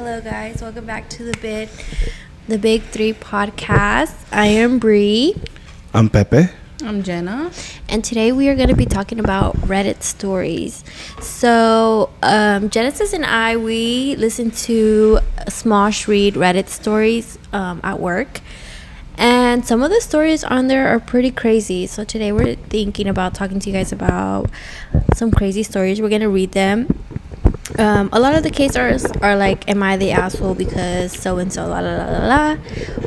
Hello, guys. Welcome back to the Big Three podcast. I am Bree. I'm Pepe. I'm Jenna. And today we are going to be talking about Reddit stories. So, Genesis and I, we listen to Smosh read Reddit stories at work. And some of the stories on there are pretty crazy. So today we're thinking about talking to you guys about some crazy stories. We're going to read them. A lot of the cases are like, am I the asshole because so-and-so, la la la la la,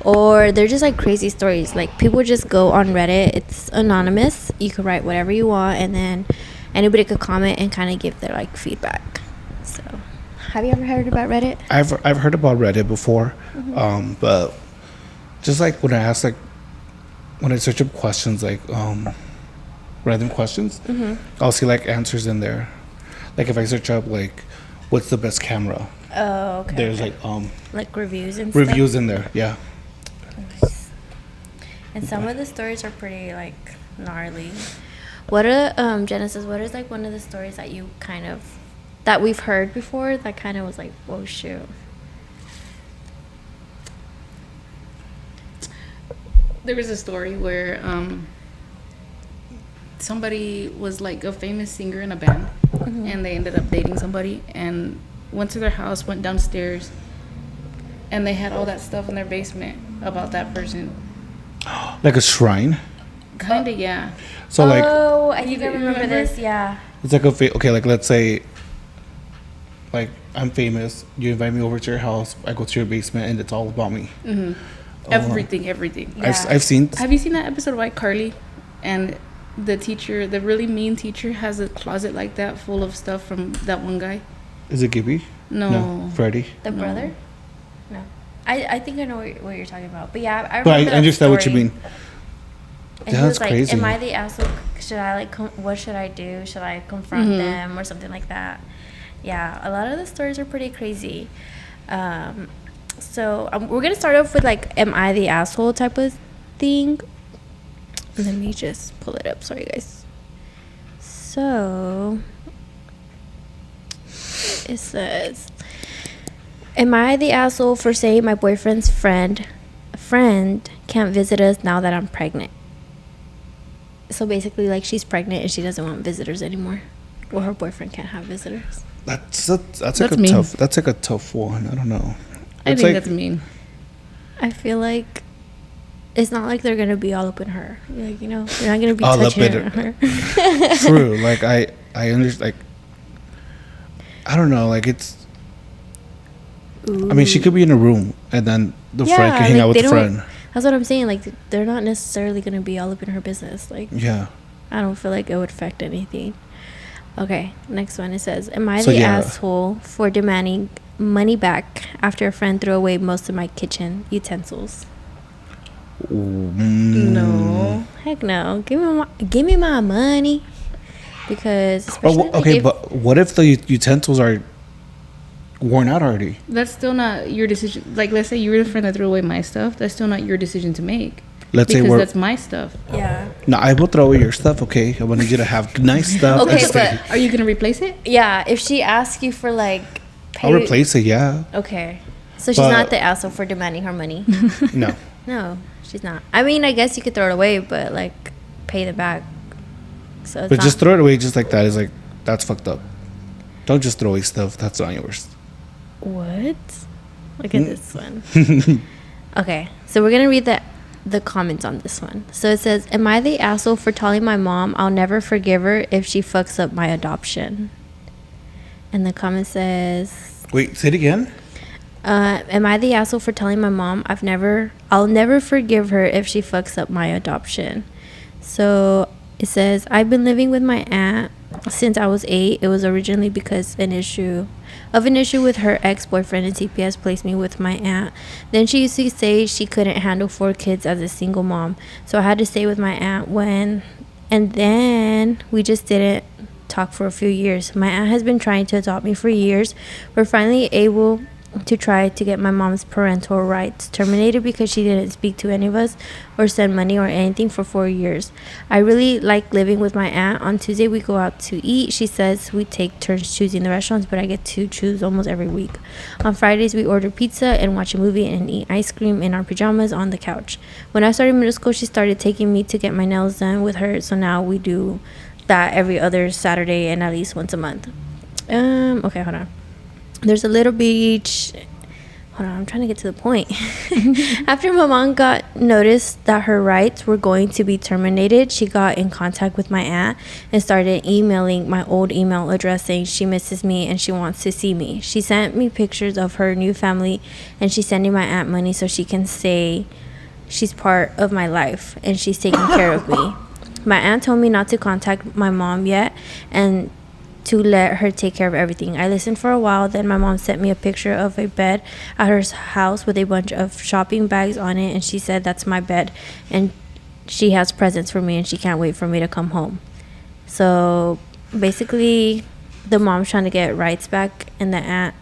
or they're just like crazy stories. Like, people just go on Reddit. It's anonymous. You can write whatever you want, and then anybody could comment and kind of give their like feedback. So, have you ever heard about Reddit? I've heard about Reddit before, but just like when I search up questions, like random questions, I'll see like answers in there. Like if I search up like, what's the best camera? Oh, okay. There's like reviews and reviews stuff. in there, yeah. Nice. And some of the stories are pretty like gnarly. What are Genesis? What is like one of the stories that you that we've heard before that kind of was like, whoa, shoot. There was a story where somebody was like a famous singer in a band, and they ended up dating somebody and went to their house, went downstairs, and they had all that stuff in their basement about that person. Like a shrine. Kinda, yeah. So like, I think I You remember remember? this. Yeah. it's like okay, like let's say, like I'm famous. You invite me over to your house. I go to your basement, and it's all about me. Everything. Yeah. I've seen. Have you seen that episode of iCarly? And the teacher, the really mean teacher, has a closet like that full of stuff from that one guy. Is it Gibby? No. Freddie. The No. brother? No. I think I know what you're talking about. But yeah, I But remember I that understand what you story. mean. And he That's was like, crazy. am I the asshole? Should I like, what should I do? Should I confront them or something like that? Yeah, a lot of the stories are pretty crazy. So we're going to start off with like, am I the asshole type of thing? Let me just pull it up. Sorry, guys. So, it says, am I the asshole for saying my boyfriend's friend can't visit us now that I'm pregnant? So basically, like, she's pregnant and she doesn't want visitors anymore. Or her boyfriend can't have visitors. That's like a mean. tough. That's like a tough one. I don't know. I It's think like, that's mean. I feel like it's not like they're gonna be all up in her. Like, you know, they're not gonna be All up touching in her. true. Like I understand. Like I don't know. Like it's. I mean, she could be in a room, and then the friend can hang out with the friend. That's what I'm saying. Like, they're not necessarily gonna be all up in her business. Like, Yeah. I don't feel like it would affect anything. Okay, next one. It says, am I So, the yeah. asshole for demanding money back after a friend threw away most of my kitchen utensils? No. Heck no. Give me my money. Because especially Okay, but what if the utensils are worn out already? That's still not your decision. Like, let's say you were the friend that threw away my stuff. That's still not your decision to make. Let's say because we're. that's my stuff. yeah. No, I will throw away your stuff. Okay, I want you to have nice stuff. Okay, and stay. but Are you gonna replace it? yeah, if she asks you for like I'll replace it. Yeah. Okay. So she's But- not the asshole for demanding her money. No. No, she's not. I mean, I guess you could throw it away, but like pay them back. So it's But not, just throw it away just like that is like that's fucked up. Don't just throw away stuff. That's not yours. what? Look at this one. Okay, so we're gonna read the comments on this one. So it says, "Am I the asshole for telling my mom I'll never forgive her if she fucks up my adoption?" And the comment says, Wait, say it again. am I the asshole for telling my mom I'll never forgive her if she fucks up my adoption? So it says, I've been living with my aunt since I was 8. It was originally because an issue with her ex-boyfriend, and CPS placed me with my aunt. Then she used to say she couldn't handle 4 kids as a single mom, so I had to stay with my aunt and then we just didn't talk for a few years. My aunt has been trying to adopt me for years. We're finally able to try to get my mom's parental rights terminated because she didn't speak to any of us or send money or anything for 4 years. I really like living with my aunt. On Tuesday we go out to eat. She says we take turns choosing the restaurants, but I get to choose almost every week. On Fridays we order pizza and watch a movie and eat ice cream in our pajamas on the couch. When I started middle school, she started taking me to get my nails done with her, so now we do that every other Saturday and at least once a month. Okay, hold on. There's a little beach. Hold on, I'm trying to get to the point. After my mom got noticed that her rights were going to be terminated, she got in contact with my aunt and started emailing my old email address saying she misses me and she wants to see me. She sent me pictures of her new family, and she's sending my aunt money so she can say she's part of my life and she's taking care of me. My aunt told me not to contact my mom yet and to let her take care of everything. I listened for a while, then my mom sent me a picture of a bed at her house with a bunch of shopping bags on it, and she said that's my bed and she has presents for me and she can't wait for me to come home. So basically the mom's trying to get rights back and the aunt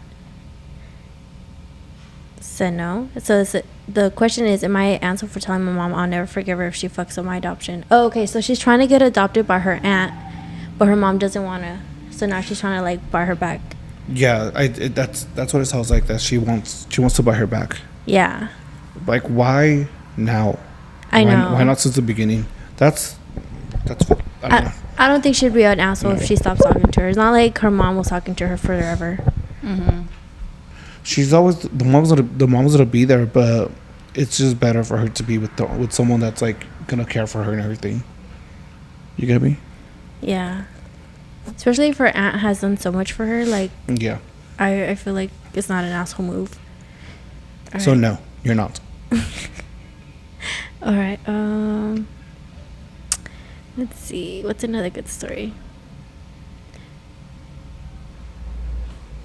said no. So the question is, am I an asshole for telling my mom I'll never forgive her if she fucks up my adoption? Oh, okay, so she's trying to get adopted by her aunt, but her mom doesn't want to. So now she's trying to like buy her back. Yeah, that's what it sounds like. That she wants to buy her back. Yeah. Like, why now? I know. Why not since the beginning? That's. I don't know. I don't think she'd be an asshole if she stops talking to her. It's not like her mom was talking to her forever. Mm-hmm. She's always the mom's gonna be there, but it's just better for her to be with someone that's like gonna care for her and everything. You get me? Yeah. Especially if her aunt has done so much for her, like Yeah. I feel like it's not an asshole move. All So right. no, you're not. All right. Let's see. What's another good story?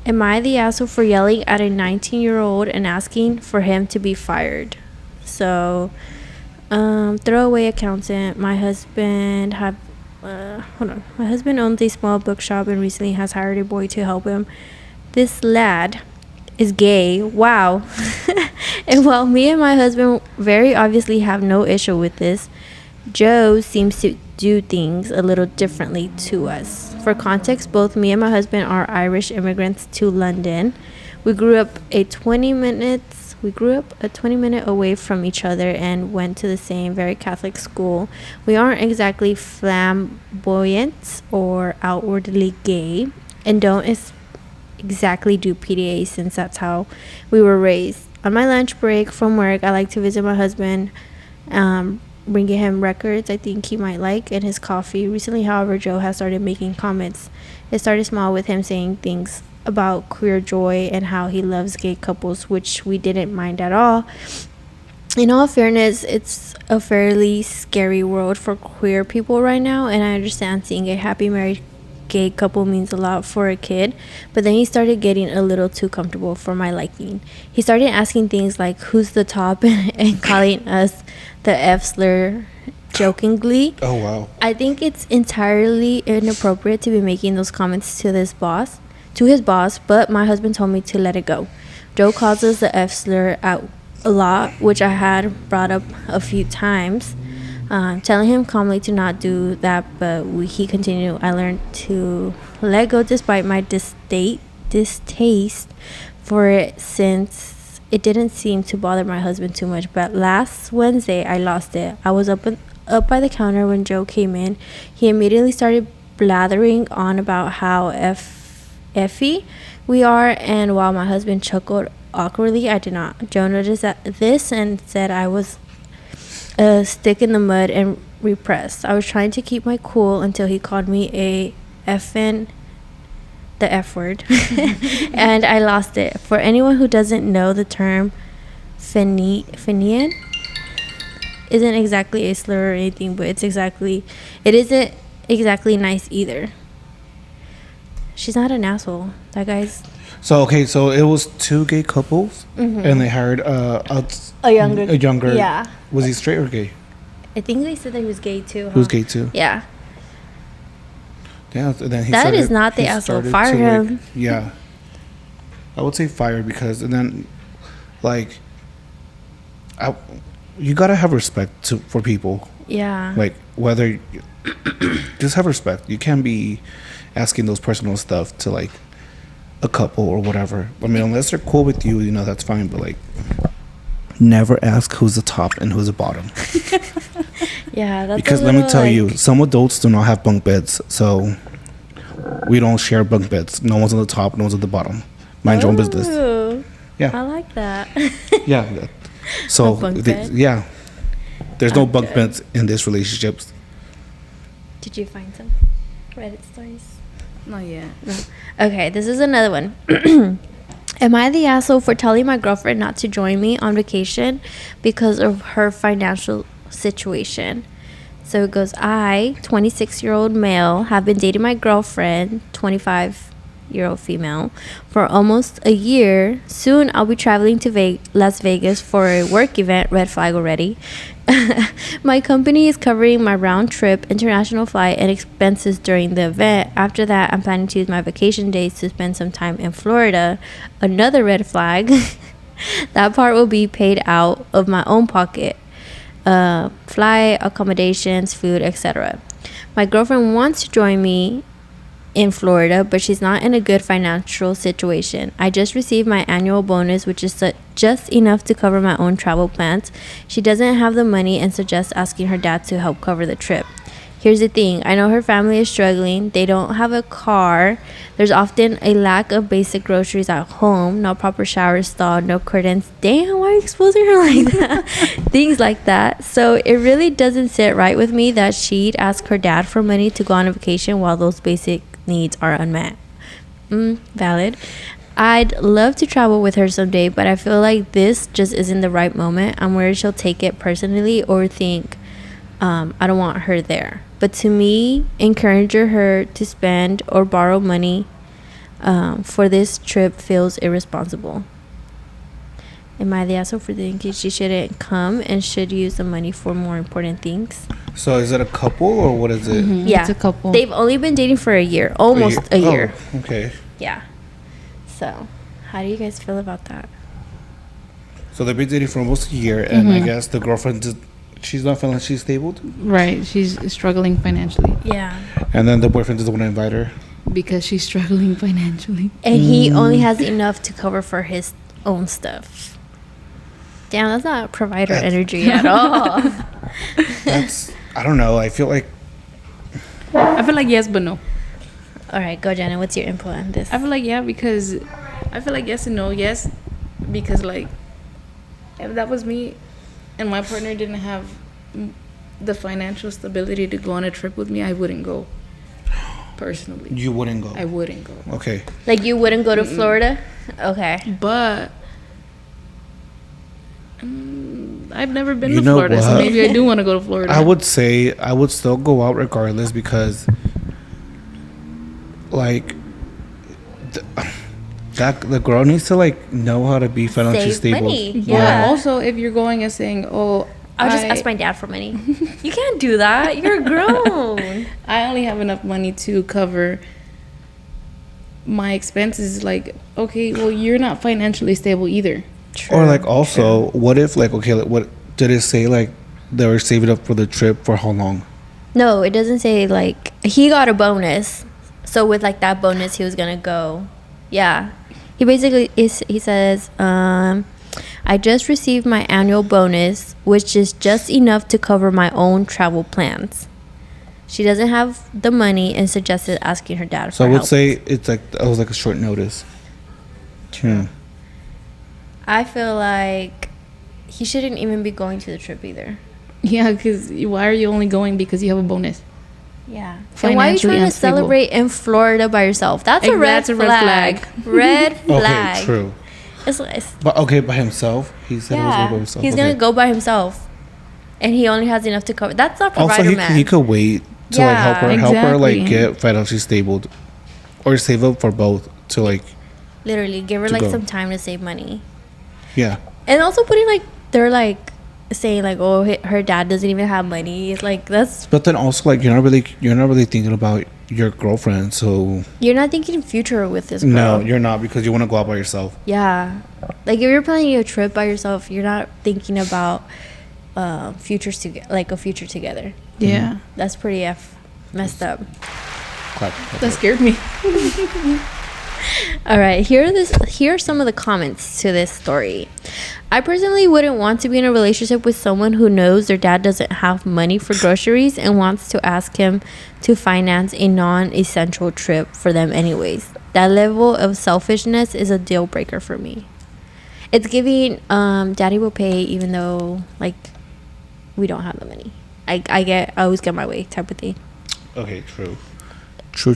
Am I the asshole for yelling at a 19-year-old and asking for him to be fired? So, throwaway accountant. My husband My husband owns a small bookshop and recently has hired a boy to help him. This lad is gay. Wow. And while me and my husband very obviously have no issue with this, Joe seems to do things a little differently to us. For context, both me and my husband are Irish immigrants to London. We grew up a 20-minute away from each other and went to the same very Catholic school. We aren't exactly flamboyant or outwardly gay and don't exactly do PDA since that's how we were raised. On my lunch break from work, I like to visit my husband, bringing him records I think he might like and his coffee. Recently, however, Joe has started making comments. It started small with him saying things about queer joy and how he loves gay couples, which we didn't mind at all. In all fairness, it's a fairly scary world for queer people right now, and I understand seeing a happy married gay couple means a lot for a kid, but then he started getting a little too comfortable for my liking. He started asking things like who's the top and calling us the F slur jokingly. Oh wow. I think it's entirely inappropriate to be making those comments to his boss, but my husband told me to let it go. Joe calls us the F slur out a lot, which I had brought up a few times, telling him calmly to not do that, but he continued. I learned to let go despite my distaste for it, since it didn't seem to bother my husband too much. But last Wednesday I lost it. I was up by the counter when Joe came in. He immediately started blathering on about how effy we are, and while my husband chuckled awkwardly, I did not. Joe noticed this and said I was a stick in the mud and repressed. I was trying to keep my cool until he called me the F word, and I lost it. For anyone who doesn't know, the term Fenian isn't exactly a slur or anything, but it isn't exactly nice either. She's not an asshole. That guy's So it was two gay couples, and they hired a younger. Yeah. Was he straight or gay? I think they said that he was gay too. Huh? He was gay too. Yeah. Yeah. Then That is not the asshole. Fire him. Yeah. I would say fire because, and then, like, you gotta have respect for people. Yeah. Like, whether, just have respect. You can't be asking those personal stuff to, like, a couple or whatever. I mean, unless they're cool with you, you know, that's fine. But, like, never ask who's the top and who's the bottom. Yeah, that's Because a let me little, tell like- you, some adults do not have bunk beds. So, we don't share bunk beds. No one's on the top, no one's at the bottom. Mind your own business. Ooh, Yeah. I like that. Yeah. So, A bunk bed? yeah. There's no That's bunk good. beds in this relationships. Did you find some Reddit stories? Not yet. Okay, this is another one. Am I the asshole for telling my girlfriend not to join me on vacation because of her financial situation? So it goes, I, 26-year-old male, have been dating my girlfriend, 25-year-old female, for almost a year. Soon I'll be traveling to Las Vegas for a work event. Red flag already. My company is covering my round trip, international flight, and expenses during the event. After that, I'm planning to use my vacation days to spend some time in Florida. Another red flag. That part will be paid out of my own pocket. Flight, accommodations, food, etc. My girlfriend wants to join me in Florida, but she's not in a good financial situation. I just received my annual bonus, which is just enough to cover my own travel plans. She doesn't have the money and suggests asking her dad to help cover the trip. Here's the thing, I know her family is struggling. They don't have a car. There's often a lack of basic groceries at home, no proper shower stall, no curtains. Damn, why are you exposing her like that? Things like that. So it really doesn't sit right with me that she'd ask her dad for money to go on a vacation while those basic needs are unmet. Valid. I'd love to travel with her someday, but I feel like this just isn't the right moment. I'm worried she'll take it personally or think I don't want her there. But to me, encouraging her to spend or borrow money for this trip feels irresponsible. Am I the asshole for thinking she shouldn't come and should use the money for more important things? So, is it a couple or what is it? Yeah, It's a couple. They've only been dating for a year, almost a year. Oh, okay. Yeah. So, how do you guys feel about that? So, they've been dating for almost a year, and I guess the girlfriend she's not feeling like she's stable, Right. She's struggling financially Yeah. and then the boyfriend doesn't want to invite her. because she's struggling financially. And he only has enough to cover for his own stuff. Damn, that's not provider energy at all. That's, I don't know. I feel like I feel like yes, but no. All right, go, Jenna. What's your input on this? I feel like yeah because I feel like yes and no. Yes, because like if that was me and my partner didn't have the financial stability to go on a trip with me, I wouldn't go. Personally, you wouldn't go. I wouldn't go. Okay. Like, you wouldn't go to Florida? Okay. But I've never been You to know Florida, so what? maybe I do want to go to Florida. I would say I would still go out regardless because, like, that the girl needs to like know how to be financially Save stable. money. But Yeah. also, if you're going and saying, "Oh, I'll just ask my dad for money. You can't do that. You're grown. I only have enough money to cover my expenses," like, okay, well, you're not financially stable either. Or like also, what if like okay, like, what did it say like they were saving up for the trip for how long? No, it doesn't say, like, he got a bonus. So with like that bonus, he was gonna go. Yeah, he basically he says, I just received my annual bonus, which is just enough to cover my own travel plans. She doesn't have the money and suggested asking her dad So for I would help. say it's like that was like a short notice. True. I feel like he shouldn't even be going to the trip either. Yeah, because why are you only going because you have a bonus? Yeah. And why are you Financially trying to unstable. celebrate in Florida by yourself? That's a red That's a red flag. flag. Red flag. Okay, true. It's But okay, by himself, he said he was going by himself. he's okay. gonna go by himself, and he only has enough to cover. That's not Also, provider man. he could wait to like help her, Yeah, like exactly. get financially stable, or save up for both to like Literally, give her to like go. some time to save money, yeah. and also putting like they're like saying like, oh, her dad doesn't even have money. It's like that's But then also like you're not really thinking about your girlfriend. So You're not thinking future with this girl. no, you're not, because you want to go out by yourself. Yeah. Like if you're planning a trip by yourself, you're not thinking about futures together, like a future together. Yeah. That's pretty messed up. Clap. That scared me. All right, here are some of the comments to this story. I personally wouldn't want to be in a relationship with someone who knows their dad doesn't have money for groceries and wants to ask him to finance a non-essential trip for them anyways. That level of selfishness is a deal breaker for me. It's giving daddy will pay even though like we don't have the money. I always get my way type of thing. Okay, true. True.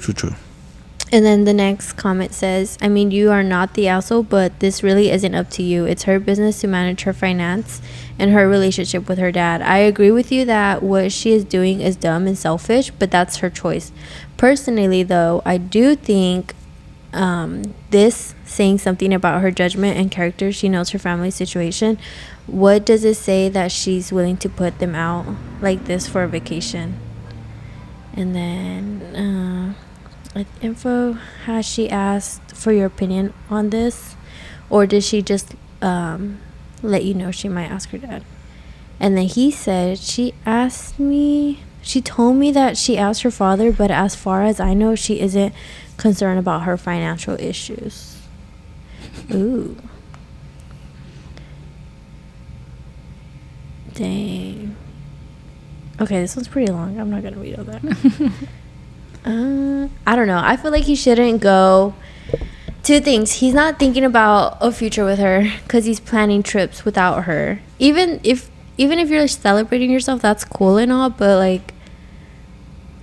And then the next comment says, I mean, you are not the asshole, but this really isn't up to you. It's her business to manage her finance and her relationship with her dad. I agree with you that what she is doing is dumb and selfish, but that's her choice. Personally, though, I do think this saying something about her judgment and character. She knows her family's situation. What does it say that she's willing to put them out like this for a vacation? And then info, has she asked for your opinion on this, or did she just let you know she might ask her dad? And then he said she told me that she asked her father, but as far as I know, she isn't concerned about her financial issues. Ooh, dang. Okay, this one's pretty long. I'm not gonna read all that. I don't know. I feel like he shouldn't go. Two things. He's not thinking about a future with her because he's planning trips without her. Even if you're celebrating yourself, that's cool and all. But like,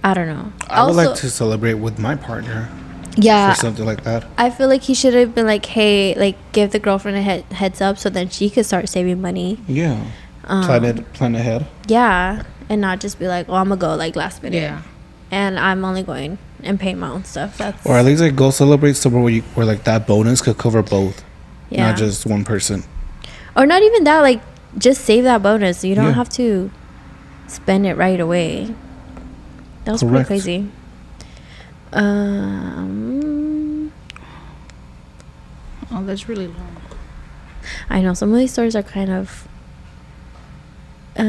I don't know. I would like to celebrate with my partner. Yeah, For something like that. I feel like he should have been like, hey, like give the girlfriend a heads up so then she could start saving money. Yeah. Plan ahead. Yeah, and not just be like, oh, I'm gonna go like last minute. Yeah. And I'm only going and paying my own stuff. That's Or at least like go celebrate somewhere where like that bonus could cover both, yeah. not just one person. Or not even that, like just save that bonus. You don't Yeah. have to spend it right away. That was Correct. pretty crazy. Oh, that's really long. I know some of these stories are kind of It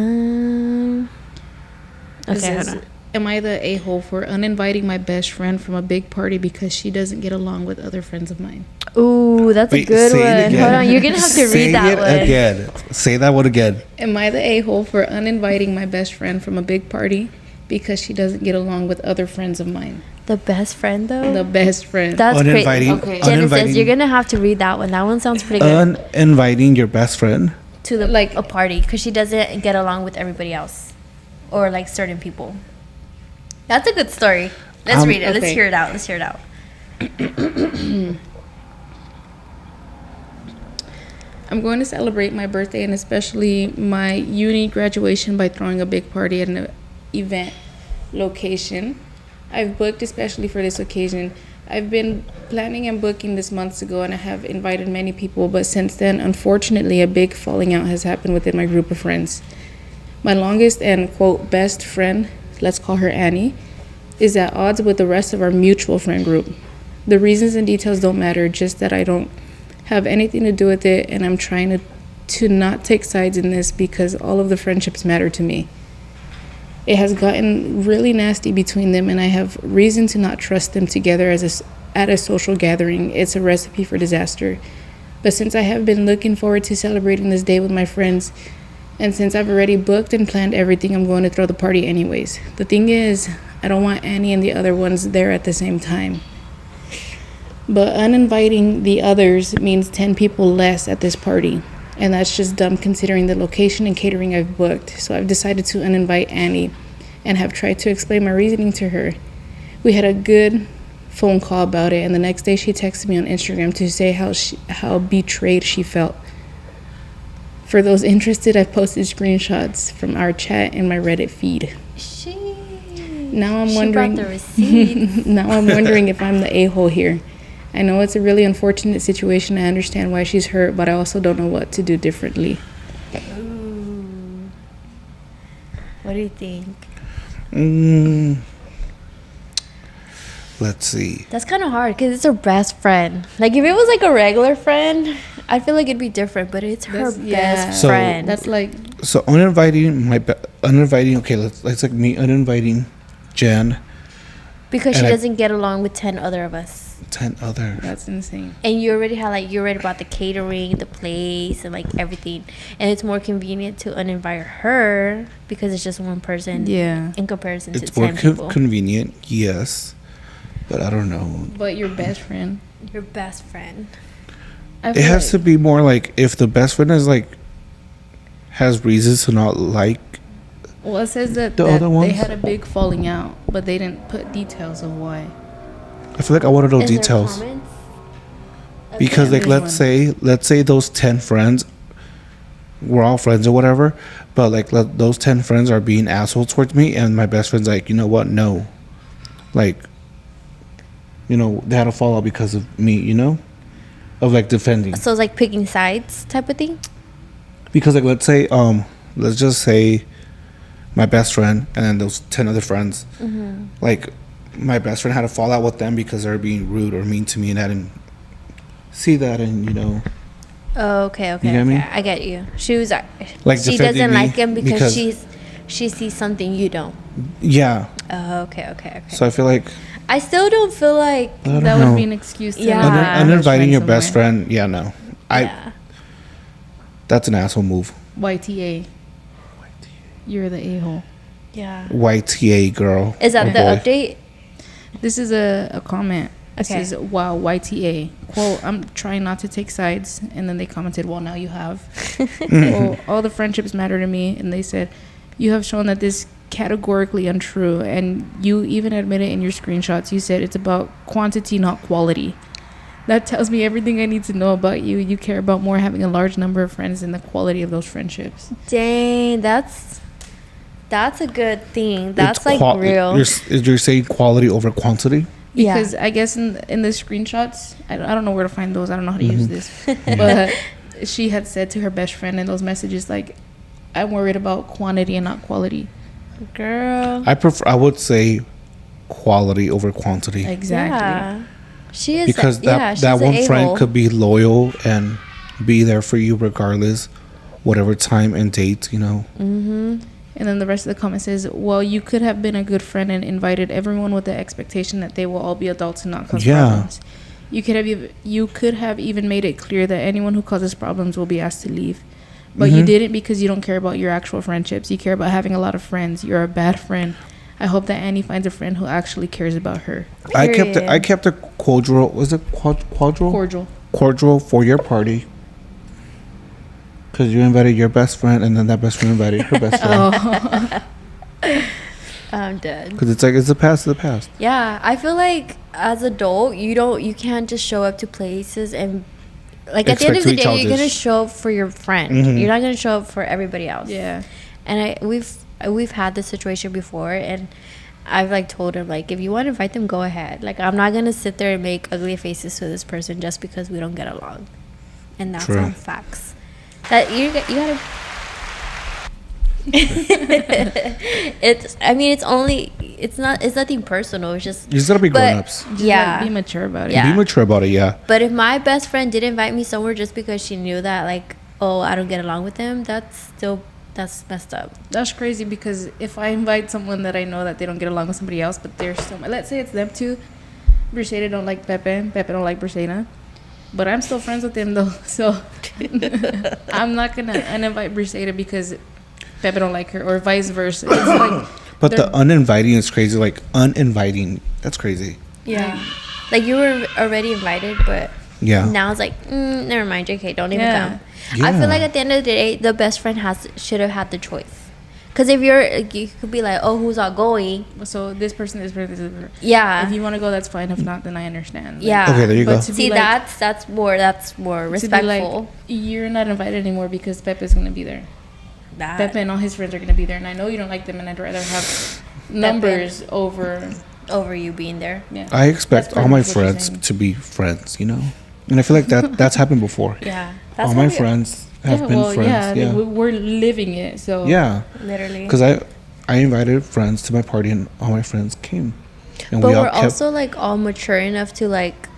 okay, says, hold on. am I the a-hole for uninviting my best friend from a big party because she doesn't get along with other friends of mine? Ooh, that's a Wait, good say it one. again. Hold on, you're gonna have to Say read that it one. again. Say that one again. Am I the a-hole for uninviting my best friend from a big party because she doesn't get along with other friends of mine? The best friend though? The best friend. That's crazy. Uninviting. Okay. Genesis, you're gonna have to read that one. That one sounds pretty good. Uninviting your best friend. To the like- a party because she doesn't get along with everybody else or like certain people. That's a good story. Let's read it. Let's okay. hear it out. Let's hear it out. I'm going to celebrate my birthday and especially my uni graduation by throwing a big party at an event location. I've booked especially for this occasion. I've been planning and booking this months ago and I have invited many people, but since then, unfortunately, a big falling out has happened within my group of friends. My longest and, quote, best friend, let's call her Annie, is at odds with the rest of our mutual friend group. The reasons and details don't matter, just that I don't have anything to do with it, and I'm trying to not take sides in this because all of the friendships matter to me. It has gotten really nasty between them, and I have reason to not trust them together at a social gathering. It's a recipe for disaster. But since I have been looking forward to celebrating this day with my friends, and since I've already booked and planned everything, I'm going to throw the party anyways. The thing is, I don't want Annie and the other ones there at the same time. But uninviting the others means 10 people less at this party. And that's just dumb considering the location and catering I've booked. So I've decided to uninvite Annie and have tried to explain my reasoning to her. We had a good phone call about it, and the next day she texted me on Instagram to say how betrayed she felt. For those interested, I've posted screenshots from our chat in my Reddit feed. Now I'm wondering. She brought the receipt. Now I'm wondering if I'm the a-hole here. I know it's a really unfortunate situation. I understand why she's hurt, but I also don't know what to do differently. Ooh. What do you think? let's see. That's kind of hard because it's her best friend. Like if it was like a regular friend, I feel like it'd be different. But it's her That's- yeah. best So- friend. That's like So uninviting. Okay, let's like me uninviting Jen, because she and I- doesn't get along with 10 other of us. 10 other. that's insane. And you already had like you already bought the catering, the place, and like everything. And it's more convenient to uninvite her because it's just one person. Yeah. In comparison to It's more 10 people. convenient, yes, but I don't know. But your best friend. Your best friend. I It feel has to like- be more like if the best friend is like has reasons to not like. Well, it says that, The that other ones? they had a big falling out, but they didn't put details of why. I feel like I want to know Is there details comments? because like there's let's say those 10 friends, we're all friends or whatever, but like those 10 friends are being assholes towards me, and my best friend's like, you know what, no, like, you know, they had a fallout because of me, you know, of like defending. So it's like picking sides type of thing. Because like let's just say my best friend and then those 10 other friends, like my best friend had a fallout with them because they're being rude or mean to me, and I didn't see that, and you know, Oh, okay, okay, You get okay. me? I get you. She was Like she defending doesn't me like him because because- she sees something you don't. yeah. Oh, okay, okay, okay. So I feel like I still don't feel like I don't That know. would be an excuse to Yeah. not have a best uninviting your friend best somewhere. friend, yeah, no, yeah. that's an asshole move. YTA. You're the a-hole. Yeah. YTA girl. Is that Oh, the boy. update? This is a comment. It Okay. says, wow, YTA. Quote, I'm trying not to take sides. And then they commented, well, now you have. Well, all the friendships matter to me. And they said, you have shown that this categorically untrue. And you even admitted in your screenshots, you said it's about quantity, not quality. That tells me everything I need to know about you. You care about more having a large number of friends than the quality of those friendships. Dang, that's a good thing. That's It's like real. You're saying quality over quantity. Yeah. Because I guess in the screenshots, I don't know where to find those. I don't know how to use this. But she had said to her best friend in those messages, like, I'm worried about quantity and not quality. Girl. I would say quality over quantity. Exactly. Yeah. She is Because that she's that an one friend a-hole. could be loyal and be there for you regardless, whatever time and date, you know. And then the rest of the comment says, well, you could have been a good friend and invited everyone with the expectation that they will all be adults and not cause Yeah. problems. You could have even made it clear that anyone who causes problems will be asked to leave. But you didn't because you don't care about your actual friendships. You care about having a lot of friends. You're a bad friend. I hope that Annie finds a friend who actually cares about her. I Period. kept a cordial. Was it Cordial. cordial for your party? Because you invited your best friend, and then that best friend invited her best friend. I'm dead. Because it's like it's the past of the past. Yeah, I feel like as adult, you can't just show up to places and like at the end Expect of to the be day, you're gonna childish. show up for your friend. Mhm. You're not gonna show up for everybody else. Yeah. And we've had this situation before, and I've like told him like if you want to invite them, go ahead. Like I'm not gonna sit there and make ugly faces to this person just because we don't get along, and that's True. on facts. That you gotta. It's nothing personal. It's just You just gotta be But- grown ups. yeah. Like, be mature about it. Yeah. Be mature about it. Yeah. But if my best friend did invite me somewhere just because she knew that like, oh, I don't get along with them, that's messed up. That's crazy because if I invite someone that I know that they don't get along with somebody else, but they're still, let's say it's them two, Briseida don't like Pepe, Pepe don't like Briseida, but I'm still friends with him though, so I'm not gonna uninvite Briseida because Pepe don't like her, or vice versa. It's like, But the they're- uninviting is crazy. Like uninviting, that's crazy. Yeah. Like you were already invited, but Yeah. now it's like, never mind, JK, don't even Yeah. come. I Yeah. feel like at the end of the day, the best friend should have had the choice. Because if you could be like, oh, who's not going? so this person. Yeah. If you want to go, that's fine. If not, then I understand. Like, Yeah. Okay, there you But go. to be See, like- that's more to be like, respectful. you're not invited anymore because Pepe's gonna be there. That- Pepe and all his friends are gonna be there, and I know you don't like them, and I'd rather have numbers over. over you being there. Yeah. I expect That's all my pretty much what you're friends saying. to be friends, you know? And I feel like that's happened before. Yeah. All how my we- friends have Yeah, been well, friends. yeah, I Yeah. mean, we're living it, so Yeah. Literally. Because I invited friends to my party and all my friends came. and But we all we're kept. also like all mature enough to like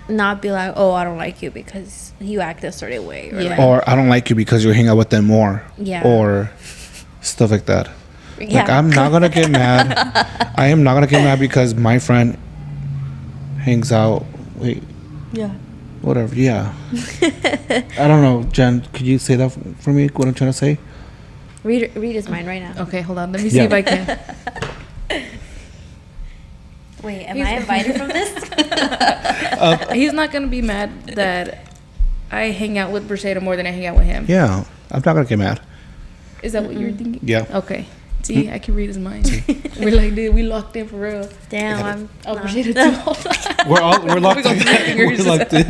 not be like, oh, I don't like you because you act a certain way. Or Yeah. like, or I don't like you because you hang out with them more. Yeah. Or stuff like that. Like, yeah. I'm not gonna get mad. I am not gonna get mad because my friend hangs out. Wait, yeah. whatever. Yeah. I don't know, Jen. Could you say that for me? What I'm trying to say? Read his mind right now. Okay, hold on. Let me see Yeah. if I can. Wait, am I invited from this? He's not gonna be mad that I hang out with Brashada more than I hang out with him. Yeah. I'm not gonna get mad. Is that what you're thinking? Yeah. Okay. See, I can read his mind. We're like, dude, we locked in for real. Damn, I'm. Oh, nah. Brashada too. We're locked got in. three fingers. We're locked in.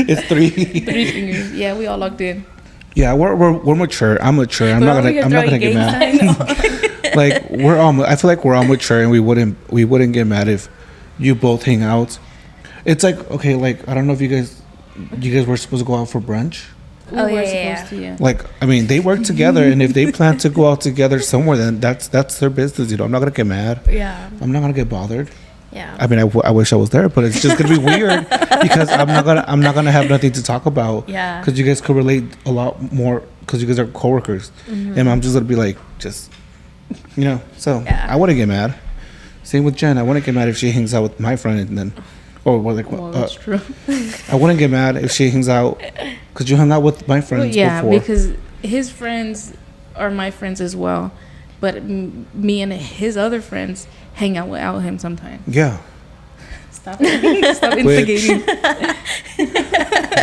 It's 3. 3 fingers. Yeah, we all locked in. Yeah, we're mature. I'm mature. I'm not gonna get mad. Like I feel like we're all mature, and we wouldn't get mad if you both hang out. It's like, okay, like I don't know if you guys were supposed to go out for brunch. Oh, We were yeah. supposed to, yeah. Like, I mean, they work together, and if they plan to go out together somewhere, then that's their business. I'm not gonna get mad. Yeah. I'm not gonna get bothered. Yeah. I mean, I wish I was there, but it's just gonna be weird because I'm not gonna have nothing to talk about. Yeah. Because you guys could relate a lot more because you guys are coworkers, and I'm just gonna be like, just, So Yeah. I wouldn't get mad. Same with Jen. I wouldn't get mad if she hangs out with my friend, and then, Well, that's true. I wouldn't get mad if she hangs out because you hung out with my friends Yeah, before. because his friends are my friends as well. But me and his other friends hang out without him sometimes. Yeah. Stop it. Stop instigating.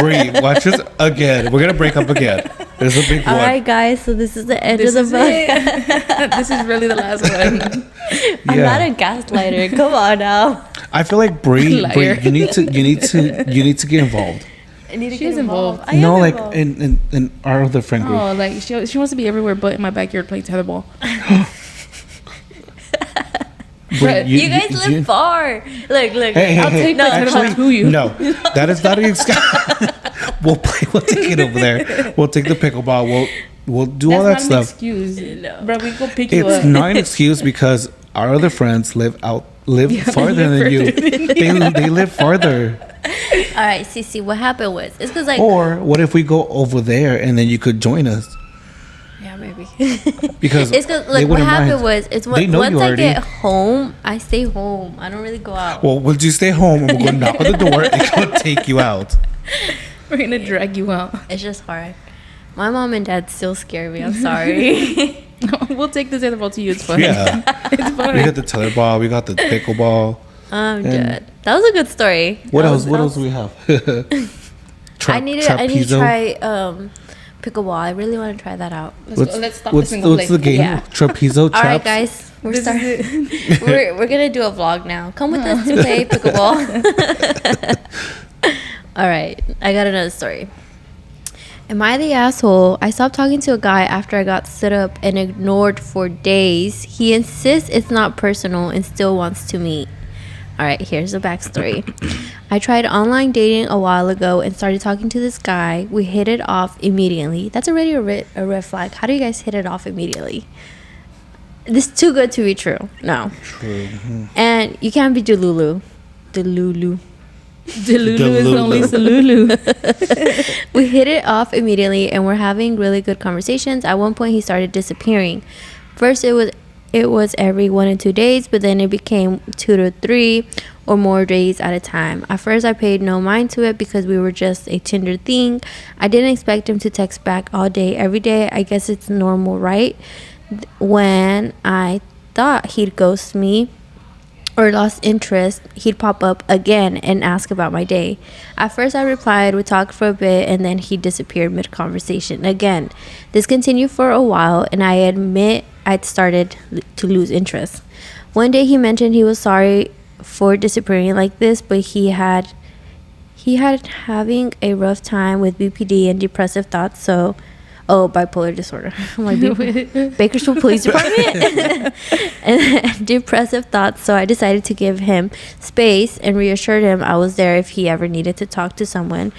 Bree, watch this again. We're gonna break up again. There's a big All one. right, guys. So this is the end This of the is book. it. This is really the last one. I'm Yeah. not a gaslighter. Come on now. I feel like Bree, Liar. you need to get involved. I need to She's get involved. involved. I am No, like involved. in our other friend group. Oh, like she wants to be everywhere but in my backyard playing tetherball. Bree, You guys live far. Look. Hey, I'll take my tetherball to you. No, that is not an excuse. We'll take it over there. We'll take the pickleball. We'll do all that That's not an stuff. excuse. No. Bro, we go pick you It's up. not an excuse because our other friends live farther than you. They live farther. All right, Cece, what happened was it's because like Or what if we go over there and then you could join us? yeah maybe Because it's because they like what wouldn't happened mind. was it's They know once you I already. get home I stay home. I don't really go out. Well, we'll just stay home and we'll go knock on the door and go take you out. We're gonna drag you out. It's just hard. My mom and dad still scare me. I'm sorry. We'll take the tetherball to you. It's fine. Yeah. It's fine. We got the tetherball. We got the pickleball. I'm And- dead. That was a good story. What That else? was- What that else do was- we have? I need to try pickleball. I really want to try that out. Let's stop this and go what's play. the game? Yeah. Trapezo All right, traps? guys, we're This is starting. it. we're gonna do a vlog now. Come with us to play pickleball. All right, I got another story. Am I the asshole? I stopped talking to a guy after I got stood up and ignored for days. He insists it's not personal and still wants to meet. All right, here's the backstory. I tried online dating a while ago and started talking to this guy. We hit it off immediately. That's already a red flag. How do you guys hit it off immediately? This is too good to be true. No. True. And you can't be Delulu. Delulu. Delulu is only Salulu. We hit it off immediately and we're having really good conversations. At one point he started disappearing. First it was every 1 or 2 days, but then it became 2 to 3 or more days at a time. At first I paid no mind to it because we were just a Tinder thing. I didn't expect him to text back all day every day. I guess it's normal, right? When I thought he'd ghost me or lost interest, he'd pop up again and ask about my day. At first I replied, we talked for a bit, and then he disappeared mid-conversation again. This continued for a while, and I admit I'd started to lose interest. One day he mentioned he was sorry for disappearing like this, but he had having a rough time with BPD and depressive thoughts, so bipolar disorder. I'm like, Bakersfield Police Department. And depressive thoughts. So I decided to give him space and reassured him I was there if he ever needed to talk to someone,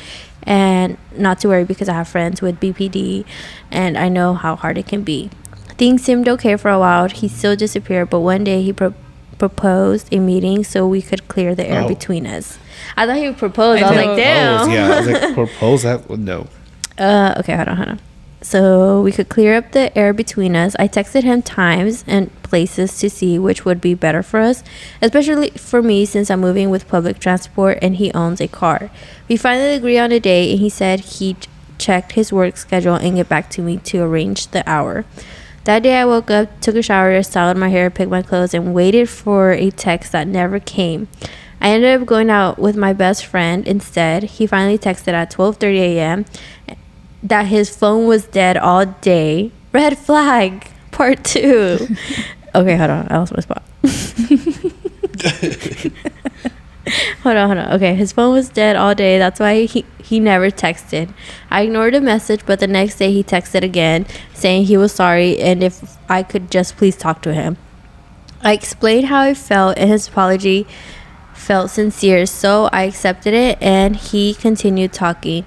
and not to worry because I have friends with BPD and I know how hard it can be. Things seemed okay for a while. He still disappeared, but one day proposed a meeting so we could clear the air Oh. between us. I thought he would propose. I was know. like, damn. Oh, yeah. I was like, propose that? No. Okay, hold on. So we could clear up the air between us. I texted him times and places to see which would be better for us, especially for me since I'm moving with public transport and he owns a car. We finally agreed on a day, and he said he'd checked his work schedule and get back to me to arrange the hour. That day I woke up, took a shower, styled my hair, picked my clothes, and waited for a text that never came. I ended up going out with my best friend instead. He finally texted at 12:30 a.m. that his phone was dead all day. Red flag, part 2. Okay, hold on. I lost my spot. Hold on. Okay, his phone was dead all day. That's why he never texted. I ignored the message, but the next day he texted again, saying he was sorry and if I could just please talk to him. I explained how I felt, and his apology felt sincere, so I accepted it, and he continued talking.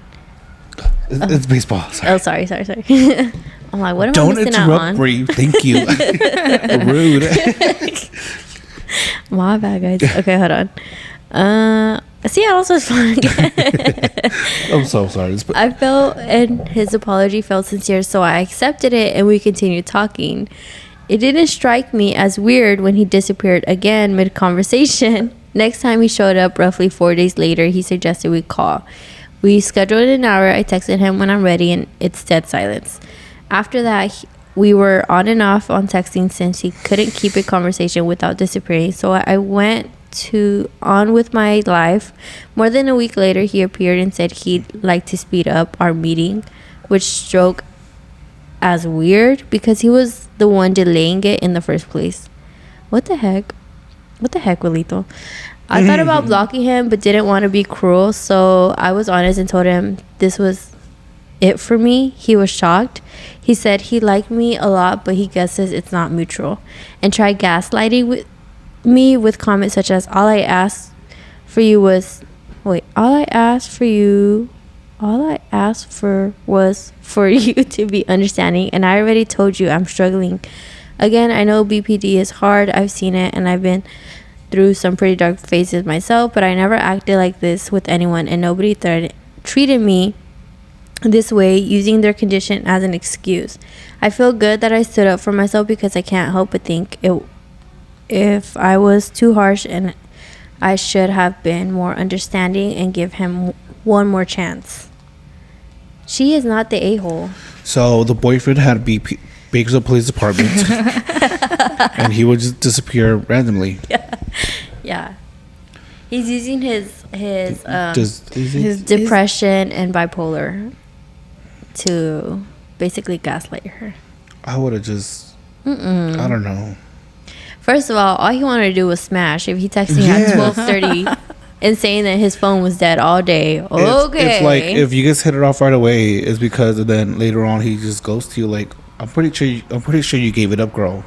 It's baseball. Sorry. Oh, sorry. I'm like, what am I Don't missing out interrupt, on? Bree. Thank you. Rude. My bad, guys. Okay, hold on. Seattle's was fun. I'm so sorry. I felt, and his apology felt sincere, so I accepted it, and we continued talking. It didn't strike me as weird when he disappeared again mid-conversation. Next time he showed up, roughly 4 days later, he suggested we call. We scheduled an hour. I texted him when I'm ready, and it's dead silence. After that, we were on and off on texting since he couldn't keep a conversation without disappearing. So I went on with my life. More than a week later, he appeared and said he'd like to speed up our meeting, which struck as weird because he was the one delaying it in the first place. What the heck, Wilito? I thought about blocking him but didn't want to be cruel, so I was honest and told him this was it for me. He was shocked. He said he liked me a lot, but he guesses it's not mutual, and tried gaslighting me with comments such as all I asked for was for you to be understanding, and I already told you I'm struggling. Again, I know BPD is hard. I've seen it, and I've been through some pretty dark phases myself, but I never acted like this with anyone, and nobody treated me this way, using their condition as an excuse. I feel good that I stood up for myself because I can't help but think if I was too harsh, and I should have been more understanding and give him one more chance. She is not the a-hole. So the boyfriend had Bakersfield Police Department, and he would just disappear randomly. Yeah. He's using his depression and bipolar to basically gaslight her. I would have just. I don't know. First of all he wanted to do was smash. If he texted me at 12:30 and saying that his phone was dead all day, okay. If like if you guys hit it off right away, it's because then later on he just goes to you like, I'm pretty sure you gave it up, girl.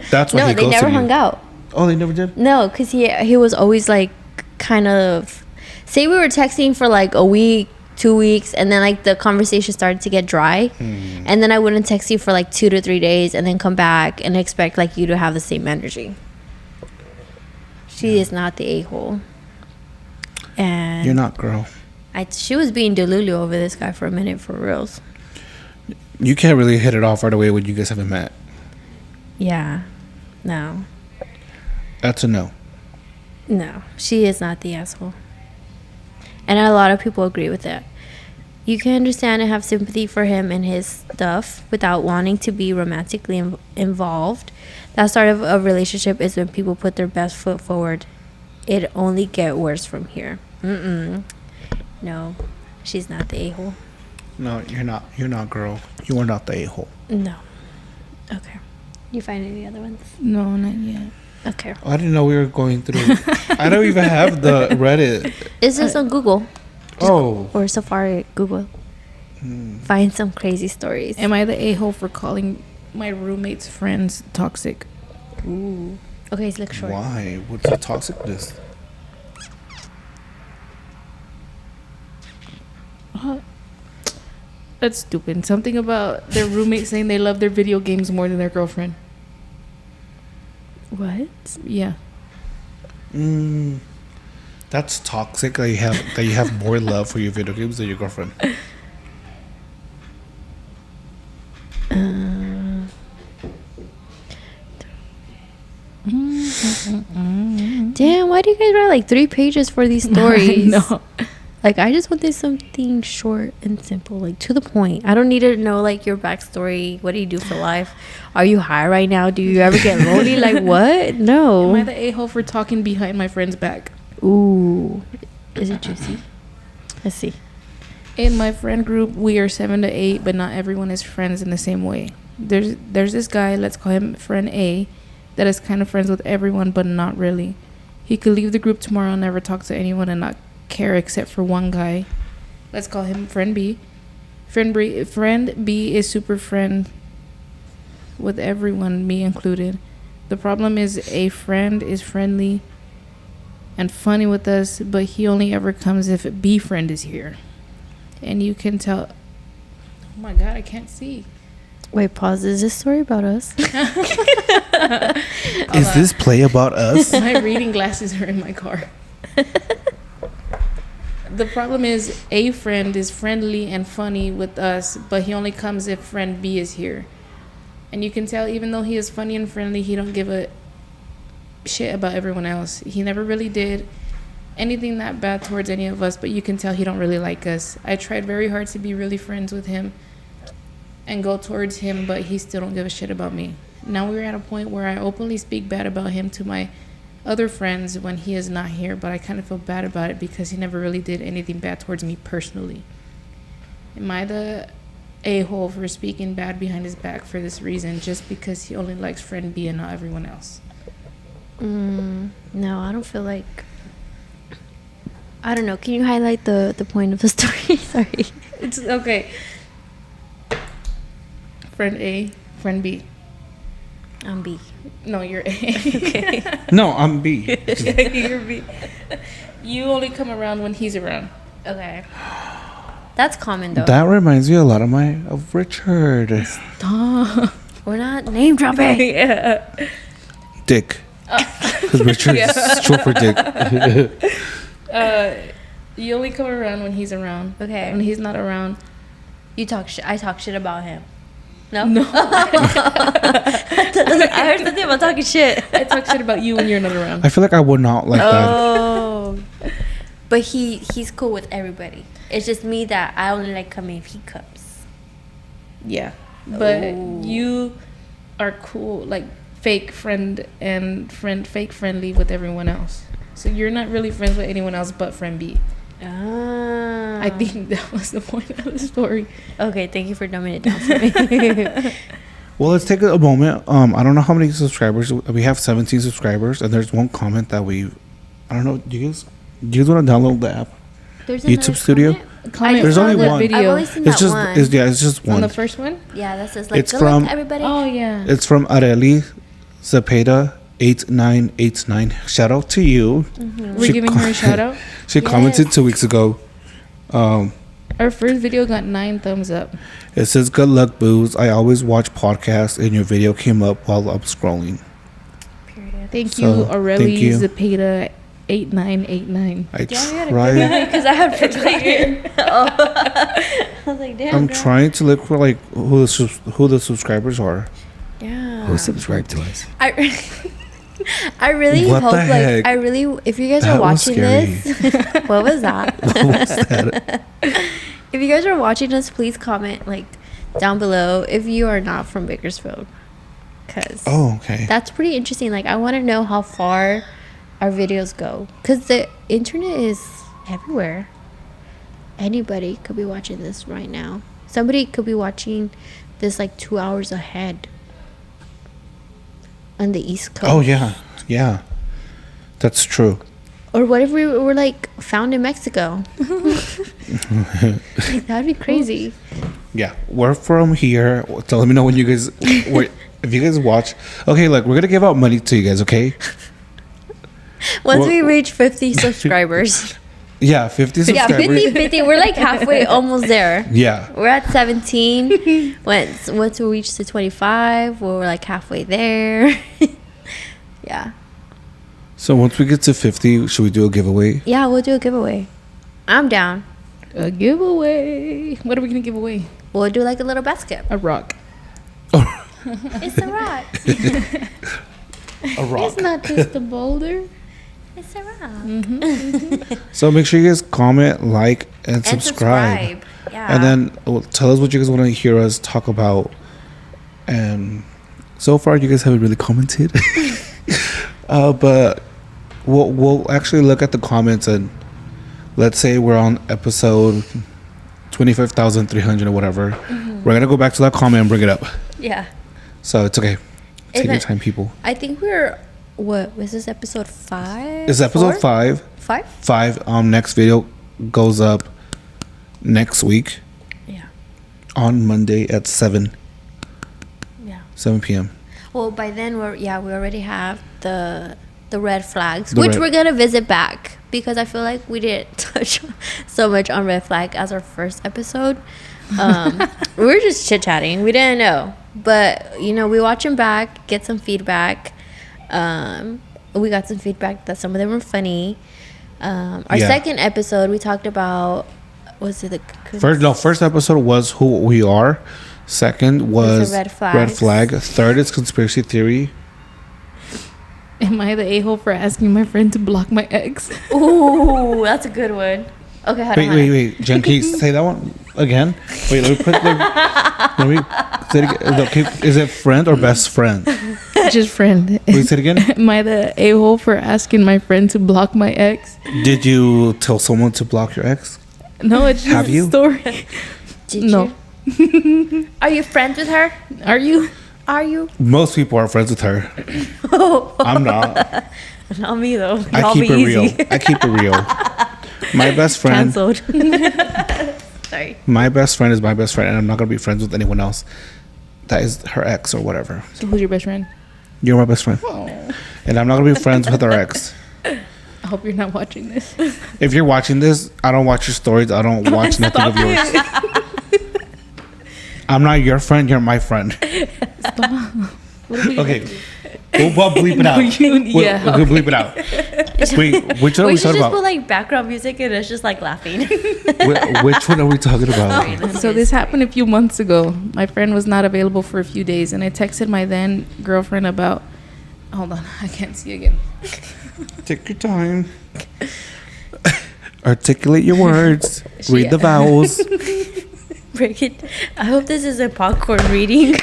That's why no, he they goes never to you. hung out. Oh, they never did? No, because he was always like kind of, say we were texting for like a week, 2 weeks, and then like the conversation started to get dry, and then I wouldn't text you for like 2 to 3 days and then come back and expect like you to have the same energy. She is not the a-hole. And You're not, girl. she was being delulu over this guy for a minute, for reals. You can't really hit it off right away when you guys haven't met. Yeah. No, That's a no. she is not the asshole. And a lot of people agree with that. You can understand and have sympathy for him and his stuff without wanting to be romantically involved. That start of a relationship is when people put their best foot forward. It only get worse from here. No, she's not the a-hole. No, you're not. You're not, girl. You are not the a-hole. No. Okay. You find any other ones? No, not yet. Okay. I didn't know we were going through. I don't even have the Reddit. It's just on Google. Oh. Or Safari, Google. Find some crazy stories. Am I the a-hole for calling my roommate's friends toxic? Ooh. Okay, it's look short. Why? What's the toxicness? That's stupid. Something about their roommate saying they love their video games more than their girlfriend. What? Yeah. That's toxic that you have more love for your video games than your girlfriend. Damn, why do you guys write like 3 pages for these stories? No. Like, I just wanted something short and simple, like to the point. I don't need to know like your backstory. What do you do for life? Are you high right now? Do you ever get lonely? Like, what? No. Am I the a-hole for talking behind my friend's back? Ooh, is it juicy? Let's see. In my friend group, we are 7 to 8, but not everyone is friends in the same way. There's this guy, let's call him friend A, that is kind of friends with everyone, but not really. He could leave the group tomorrow and never talk to anyone and not care except for one guy. Let's call him friend B. Friend B is super friend with everyone, me included. The problem is a friend is friendly and funny with us, but he only ever comes if B friend is here. And you can tell. Oh my god, I can't see. Wait, pause. Is this story about us? Is this play about us? My reading glasses are in my car. The problem is a friend is friendly and funny with us, but he only comes if friend B is here. And you can tell even though he is funny and friendly, he don't give a shit about everyone else. He never really did anything that bad towards any of us, but you can tell he don't really like us. I tried very hard to be really friends with him and go towards him, but he still don't give a shit about me. Now we're at a point where I openly speak bad about him to my other friends when he is not here, but I kind of feel bad about it because he never really did anything bad towards me personally. Am I the a-hole for speaking bad behind his back for this reason, just because he only likes friend B and not everyone else? No, I don't feel like... I don't know. Can you highlight the point of the story? Sorry. It's okay. Friend A, friend B. I'm B. No, you're A. Okay. No, I'm B. You're B. You only come around when he's around. Okay. That's common though. That reminds me a lot of Richard. Stop. We're not name dropping. Yeah. Dick. Because Richard is short for dick. You only come around when he's around. Okay. When he's not around. You talk shit. I talk shit about him. No. No. I heard something about talking shit. I talk shit about you when you're not around. I feel like I would not like that. Oh. But he's cool with everybody. It's just me that I only like coming if he comes. Yeah. But Ooh. you are cool, like fake friend and fake friendly with everyone else. So you're not really friends with anyone else but friend B. Ah. I think that was the point of the story. Okay, thank you for dumbing it down for me. Well, let's take a moment. I don't know how many subscribers. We have 17 subscribers, and there's one comment that I don't know. Do you guys want to download the app? There's YouTube another Studio? comment? There's only one. I've Video. only seen It's that just one. it's just On one. the first one? Yeah, that says like It's good from- luck, everybody. Oh, yeah. It's from Areli Zepeda 8989. Shout out to you. We're giving her a shout out. She commented 2 weeks ago. Our first video got 9 thumbs up. It says, "Good luck, booze. I always watch podcasts, and your video came up while I'm scrolling." Period. Thank So, you, thank Aurelie you. Zepeda 8989. I Yeah, we had a tried. because I had forgotten. Oh. I was like, damn. I'm girl. trying to look for like who the subscribers are. Yeah. Who subscribed to us? I really What hope the like heck? I really if you guys That are was watching this, what was that? What was that? If you guys are watching us, please comment like down below if you are not from Bakersfield, because Oh, okay. that's pretty interesting. Like I want to know how far our videos go, because the internet is everywhere. Anybody could be watching this right now. Somebody could be watching this like 2 hours ahead on the East Coast. Oh yeah, that's true. Or what if we were like found in Mexico? Like, that'd be crazy. Yeah, we're from here. So let me know when you guys, if you guys watch. Okay, look, we're gonna give out money to you guys. Okay. Once Well- we reach 50 subscribers. Yeah, 50 Yeah, subscribers. 50. We're like halfway, almost there. Yeah. We're at 17. Once we reach to 25, we're like halfway there. Yeah. So once we get to 50, should we do a giveaway? Yeah, we'll do a giveaway. I'm down. A giveaway. What are we gonna give away? We'll do like a little basket. A rock. It's a rock. A rock. It's not just a boulder. It's a rock. So make sure you guys comment, like, and subscribe. Yeah. And then tell us what you guys want to hear us talk about. And so far, you guys haven't really commented. But we'll actually look at the comments, and let's say we're on episode 25,300 or whatever. We're going to go back to that comment and bring it up. Yeah. So it's okay. Take Is your it- time, people. I think what was this, episode 5? It's episode 4? 5. 5? Next video goes up next week Yeah. on Monday at 7 Yeah. p.m. Well, by then we already have the red flags, The which red- we're gonna visit back because I feel like we didn't touch so much on red flag as our first episode. We were just chit chatting. We didn't know, but we watch them back, get some feedback. We got some feedback that some of them were funny. Our Yeah. second episode, we talked about was it the First episode was who we are. Second was red red flags. flag. Third is conspiracy theory. Am I the a-hole for asking my friend to block my ex? Ooh, that's a good one. Okay, hold on. Wait. Jen, can you say that one again? Wait, let me put let me say it again. Okay, is it friend or best friend? Just friend. Wait, say it again. Am I the a-hole for asking my friend to block my ex? Did you tell someone to block your ex? No, it's just Have a you? story. Did No. you? Are you friends with her? Are you? Are you? Most people are friends with her. I'm not. Not me though. I Y'all keep be it real. easy. I keep it real. My best friend. Cancelled. Sorry. My best friend is my best friend, and I'm not gonna be friends with anyone else that is her ex or whatever. So who's your best friend? You're my best friend, and I'm not gonna be friends with her ex. I hope you're not watching this. If you're watching this, I don't watch your stories. I don't watch nothing of yours. I'm not your friend. You're my friend. Okay, we'll bleep it out. We'll bleep it out. Wait, which one are We we should talking just put about? like background music and it's just like laughing. Which one are we talking about? So this happened a few months ago. My friend was not available for a few days, and I texted my then girlfriend about. Hold on, I can't see again. Take your time. Articulate your words. Read the vowels. Break it. I hope this is a popcorn reading.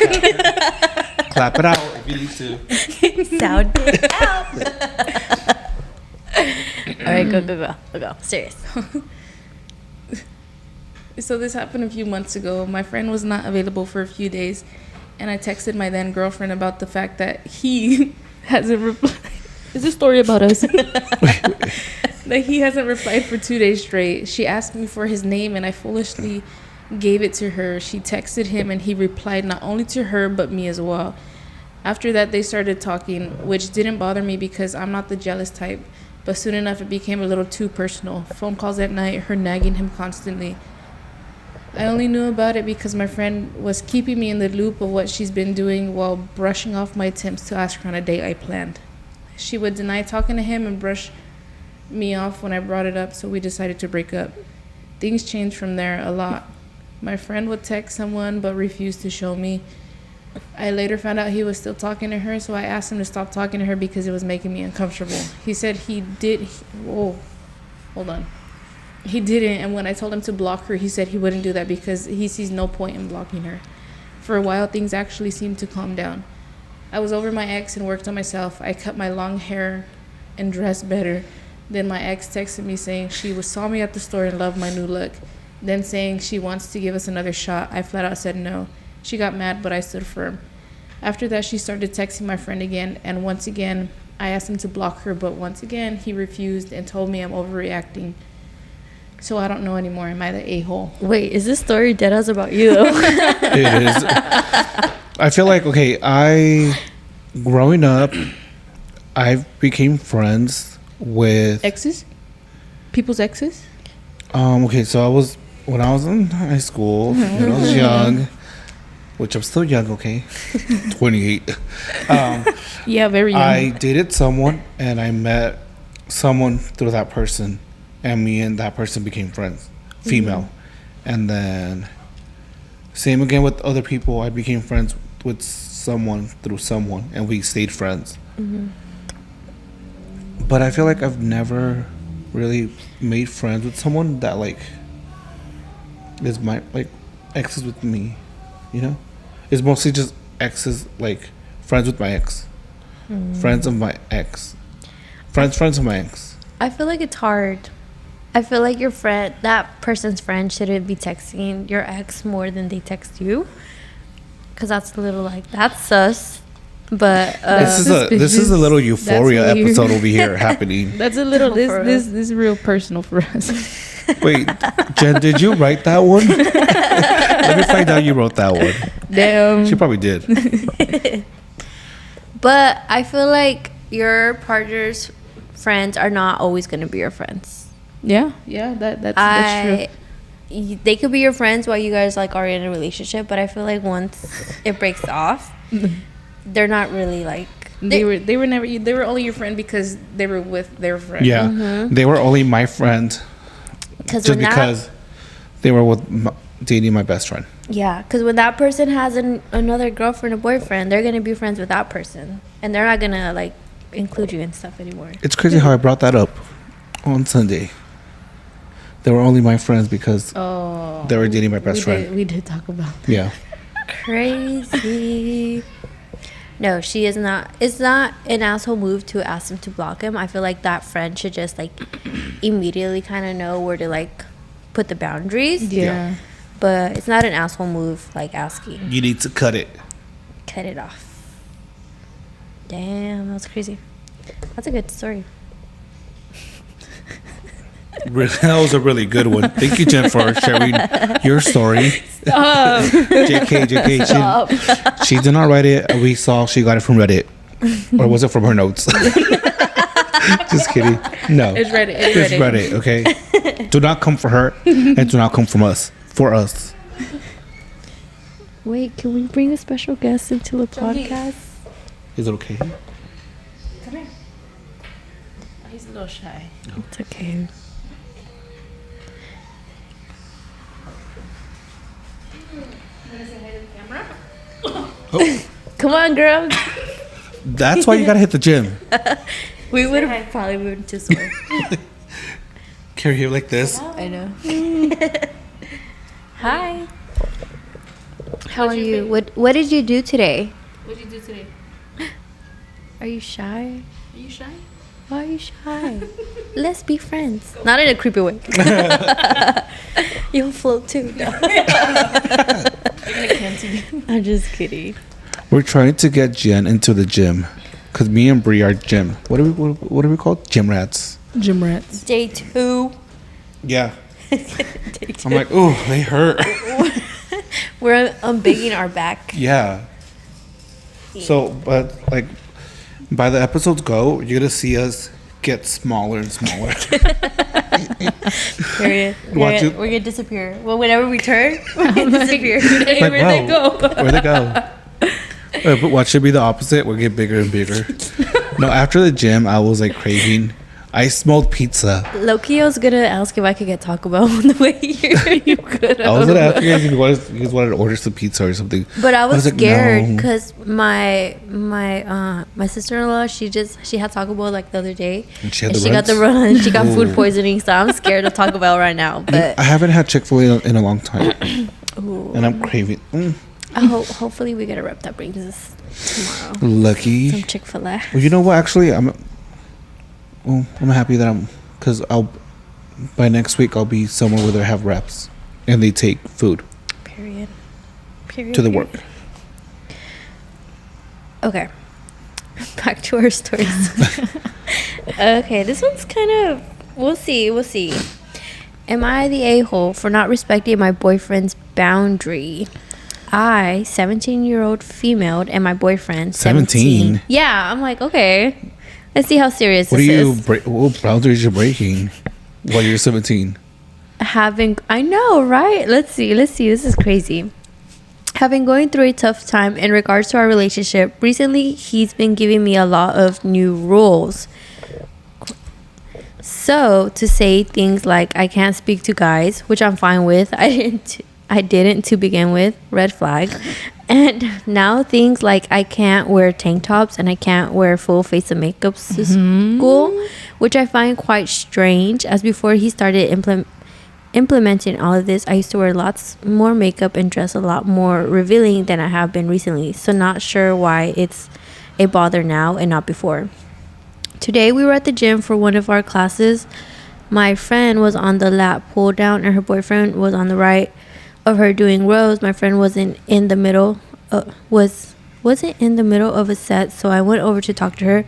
Clap it out if you need to. Sound it out. All right, go. Serious. So this happened a few months ago. My friend was not available for a few days, and I texted my then girlfriend about the fact that he hasn't replied. Is this story about us? That he hasn't replied for 2 days straight. She asked me for his name, and I foolishly gave it to her. She texted him, and he replied not only to her but me as well. After that, they started talking, which didn't bother me because I'm not the jealous type. But soon enough, it became a little too personal. Phone calls at night, her nagging him constantly. I only knew about it because my friend was keeping me in the loop of what she's been doing while brushing off my attempts to ask her on a date I planned. She would deny talking to him and brush me off when I brought it up, so we decided to break up. Things changed from there a lot. My friend would text someone but refused to show me. I later found out he was still talking to her, so I asked him to stop talking to her because it was making me uncomfortable. He said he did. Whoa, hold on. He didn't, and when I told him to block her, he said he wouldn't do that because he sees no point in blocking her. For a while, things actually seemed to calm down. I was over my ex and worked on myself. I cut my long hair and dressed better. Then my ex texted me saying she saw me at the store and loved my new look. Then saying she wants to give us another shot. I flat out said no. She got mad, but I stood firm. After that, she started texting my friend again, and once again, I asked him to block her, but once again, he refused and told me I'm overreacting. So I don't know anymore. Am I the a-hole? Wait, is this story dead ass about you though? It is. I feel like, okay, growing up, I became friends with Exes? People's exes? okay, so when I was in high school, when I was young, which I'm still young, okay? 28. Yeah, very young. I dated someone and I met someone through that person, and me and that person became friends, female. And then same again with other people. I became friends with someone through someone, and we stayed friends. But I feel like I've never really made friends with someone that like is my like exes with me, you know? It's mostly just exes, like friends with my ex, friends of my ex, friends of my ex. I feel like it's hard. I feel like your friend, that person's friend, shouldn't be texting your ex more than they text you, because that's a little like that's sus. But This is a little euphoria That's weird. episode over here happening. That's a little. For This is real personal for us. Wait, Jen, did you write that one? Let me find out you wrote that one. Damn. She probably did. But I feel like your partner's friends are not always going to be your friends. Yeah. That's true. They could be your friends while you guys like are in a relationship, but I feel like once it breaks off, they're not really like They were only your friend because they were with their friend. Yeah, they were only my friend because just because they were dating my best friend. Yeah, because when that person has another girlfriend or boyfriend, they're gonna be friends with that person, and they're not gonna like include you in stuff anymore. It's crazy how I brought that up on Sunday. They were only my friends because they were dating my best friend. We did talk about that. Yeah. Crazy. No, she is not. It's not an asshole move to ask him to block him. I feel like that friend should just like immediately kind of know where to like put the boundaries. Yeah. But it's not an asshole move like asking. You need to cut it. Cut it off. Damn, that was crazy. That's a good story. That was a really good one. Thank you, Jen, for sharing your story. Stop. JK. She did not write it. We saw she got it from Reddit. Or was it from her notes? Just kidding. No. It's Reddit. It's Reddit, okay? Do not come for her and do not come from us. For us. Wait, can we bring a special guest into the podcast? Is it okay? Come here. He's a little shy. It's okay. Oh, Come on, girl. that's why you gotta hit the gym. We would have probably moved to sore. Carry here like this. I know. Hi. How are you? What did you do today? What did you do today? Are you shy? Are you shy? Why are you shy? Let's be friends. Not in a creepy way. You'll float too. No. I'm just kidding. We're trying to get Jen into the gym. Cause me and Bree are gym. What are we called? Gym rats. Gym rats. Day 2. Yeah. Day 2. I'm like, oh, they hurt. We're unbigging our back. Yeah. So, but like, by the episodes go, you're gonna see us get smaller and smaller. Period. Watch We're it. gonna disappear. Well, whenever we turn, we're gonna disappear. Like, Where'd they whoa, go? Where'd they go? But what should be the opposite? We'll get bigger and bigger. No, after the gym, I was like craving. I smelled pizza. Lokio's gonna ask if I could get Taco Bell on the way here. You could. I was gonna ask you guys if you guys wanted to order some pizza or something. But I was like, scared no. because my sister-in-law she had Taco Bell like the other day And she had and the she got the runs? run. She got food Ooh. poisoning, so I'm scared of Taco Bell right now. But I haven't had Chick-fil-A in a long time, ooh, and I'm craving. hopefully we get a rep that brings us tomorrow some Lucky. Chick-fil-A. Well, you know what? Actually, I'm happy that because by next week I'll be somewhere where they have reps and they take food Period. to the work. Okay. Back to our stories. Okay, this one's kind of we'll see. Am I the a-hole for not respecting my boyfriend's boundary? I, 17-year-old female, and my boyfriend, 17. 17? Yeah, I'm like, okay. Let's see how serious What are this you? is. What boundaries you're breaking while you're 17? I know, right? Let's see. This is crazy. have been going through a tough time in regards to our relationship. Recently, he's been giving me a lot of new rules. So, to say things like I can't speak to guys, which I'm fine with. I didn't to begin with. Red flag. And now things like I can't wear tank tops and I can't wear full face of makeup to school, which I find quite strange, as before he started implementing all of this, I used to wear lots more makeup and dress a lot more revealing than I have been recently. So not sure why it's a bother now and not before. Today we were at the gym for one of our classes. My friend was on the lat pull down and her boyfriend was on the right of her doing rows. My friend wasn't in the middle of a set, so I went over to talk to her.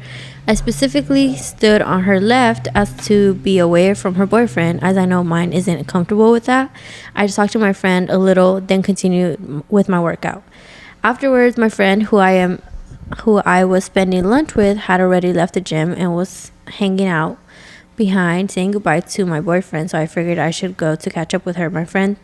I specifically stood on her left as to be away from her boyfriend, as I know mine isn't comfortable with that. I just talked to my friend a little, then continued with my workout. Afterwards, my friend, who I was spending lunch with, had already left the gym and was hanging out behind, saying goodbye to my boyfriend, so I figured I should go to catch up with her. My friend's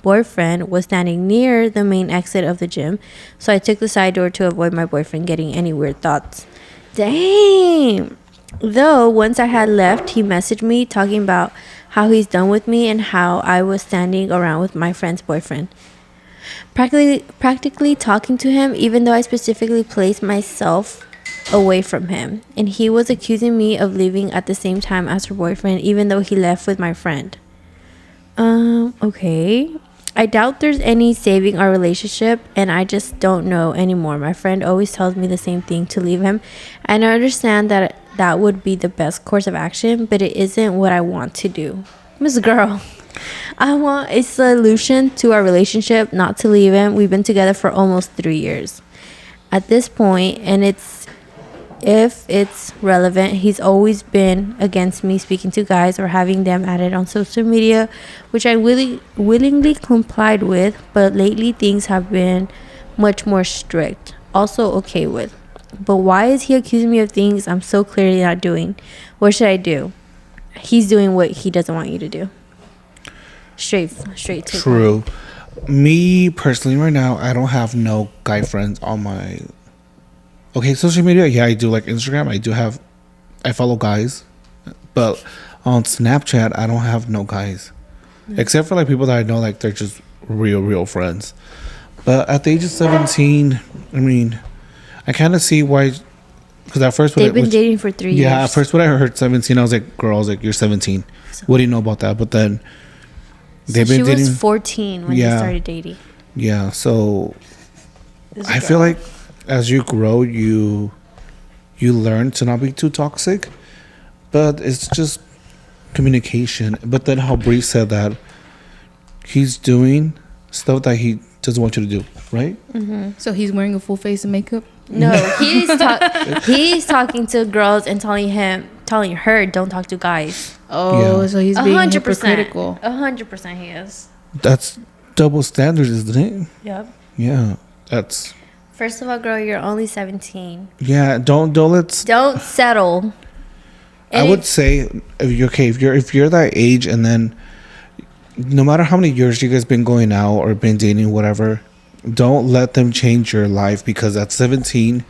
boyfriend was standing near the main exit of the gym, so I took the side door to avoid my boyfriend getting any weird thoughts. Dang. Though once I had left, he messaged me talking about how he's done with me and how I was standing around with my friend's boyfriend, practically talking to him, even though I specifically placed myself away from him. And he was accusing me of leaving at the same time as her boyfriend, even though he left with my friend. Okay. I doubt there's any saving our relationship, and I just don't know anymore. My friend always tells me the same thing, to leave him, and I understand that that would be the best course of action, but it isn't what I want to do. Miss Girl, I want a solution to our relationship, not to leave him. We've been together for almost 3 years at this point, and if it's relevant, he's always been against me speaking to guys or having them added on social media, which I willingly complied with, but lately things have been much more strict, also okay with. But why is he accusing me of things I'm so clearly not doing? What should I do? He's doing what he doesn't want you to do. Straight to True. Me personally right now, I don't have no guy friends on my social media. Yeah, I do, like Instagram. I follow guys, but on Snapchat I don't have no guys, except for like people that I know, like they're just real friends. But at the age of 17, I mean, I kind of see why. Because at first they've been dating for 3 years. Yeah, at first when I heard 17, I was like, you're 17. So, what do you know about that? But then they've been dating. She was 14 when they started dating. Yeah, so I feel like as you grow, you learn to not be too toxic, but it's just communication. But then how Bree said that he's doing stuff that he doesn't want you to do, right? Mm-hmm. So he's wearing a full face of makeup? No, he's talking to girls and telling her don't talk to guys. Oh, yeah. So he's being 100%. hypocritical. 100% he is. That's double standards, isn't it? Yep. Yeah, that's. First of all, girl, you're only 17. Yeah, don't settle. I would say if you're that age, and then no matter how many years you guys been going out or been dating, whatever, don't let them change your life, because at 17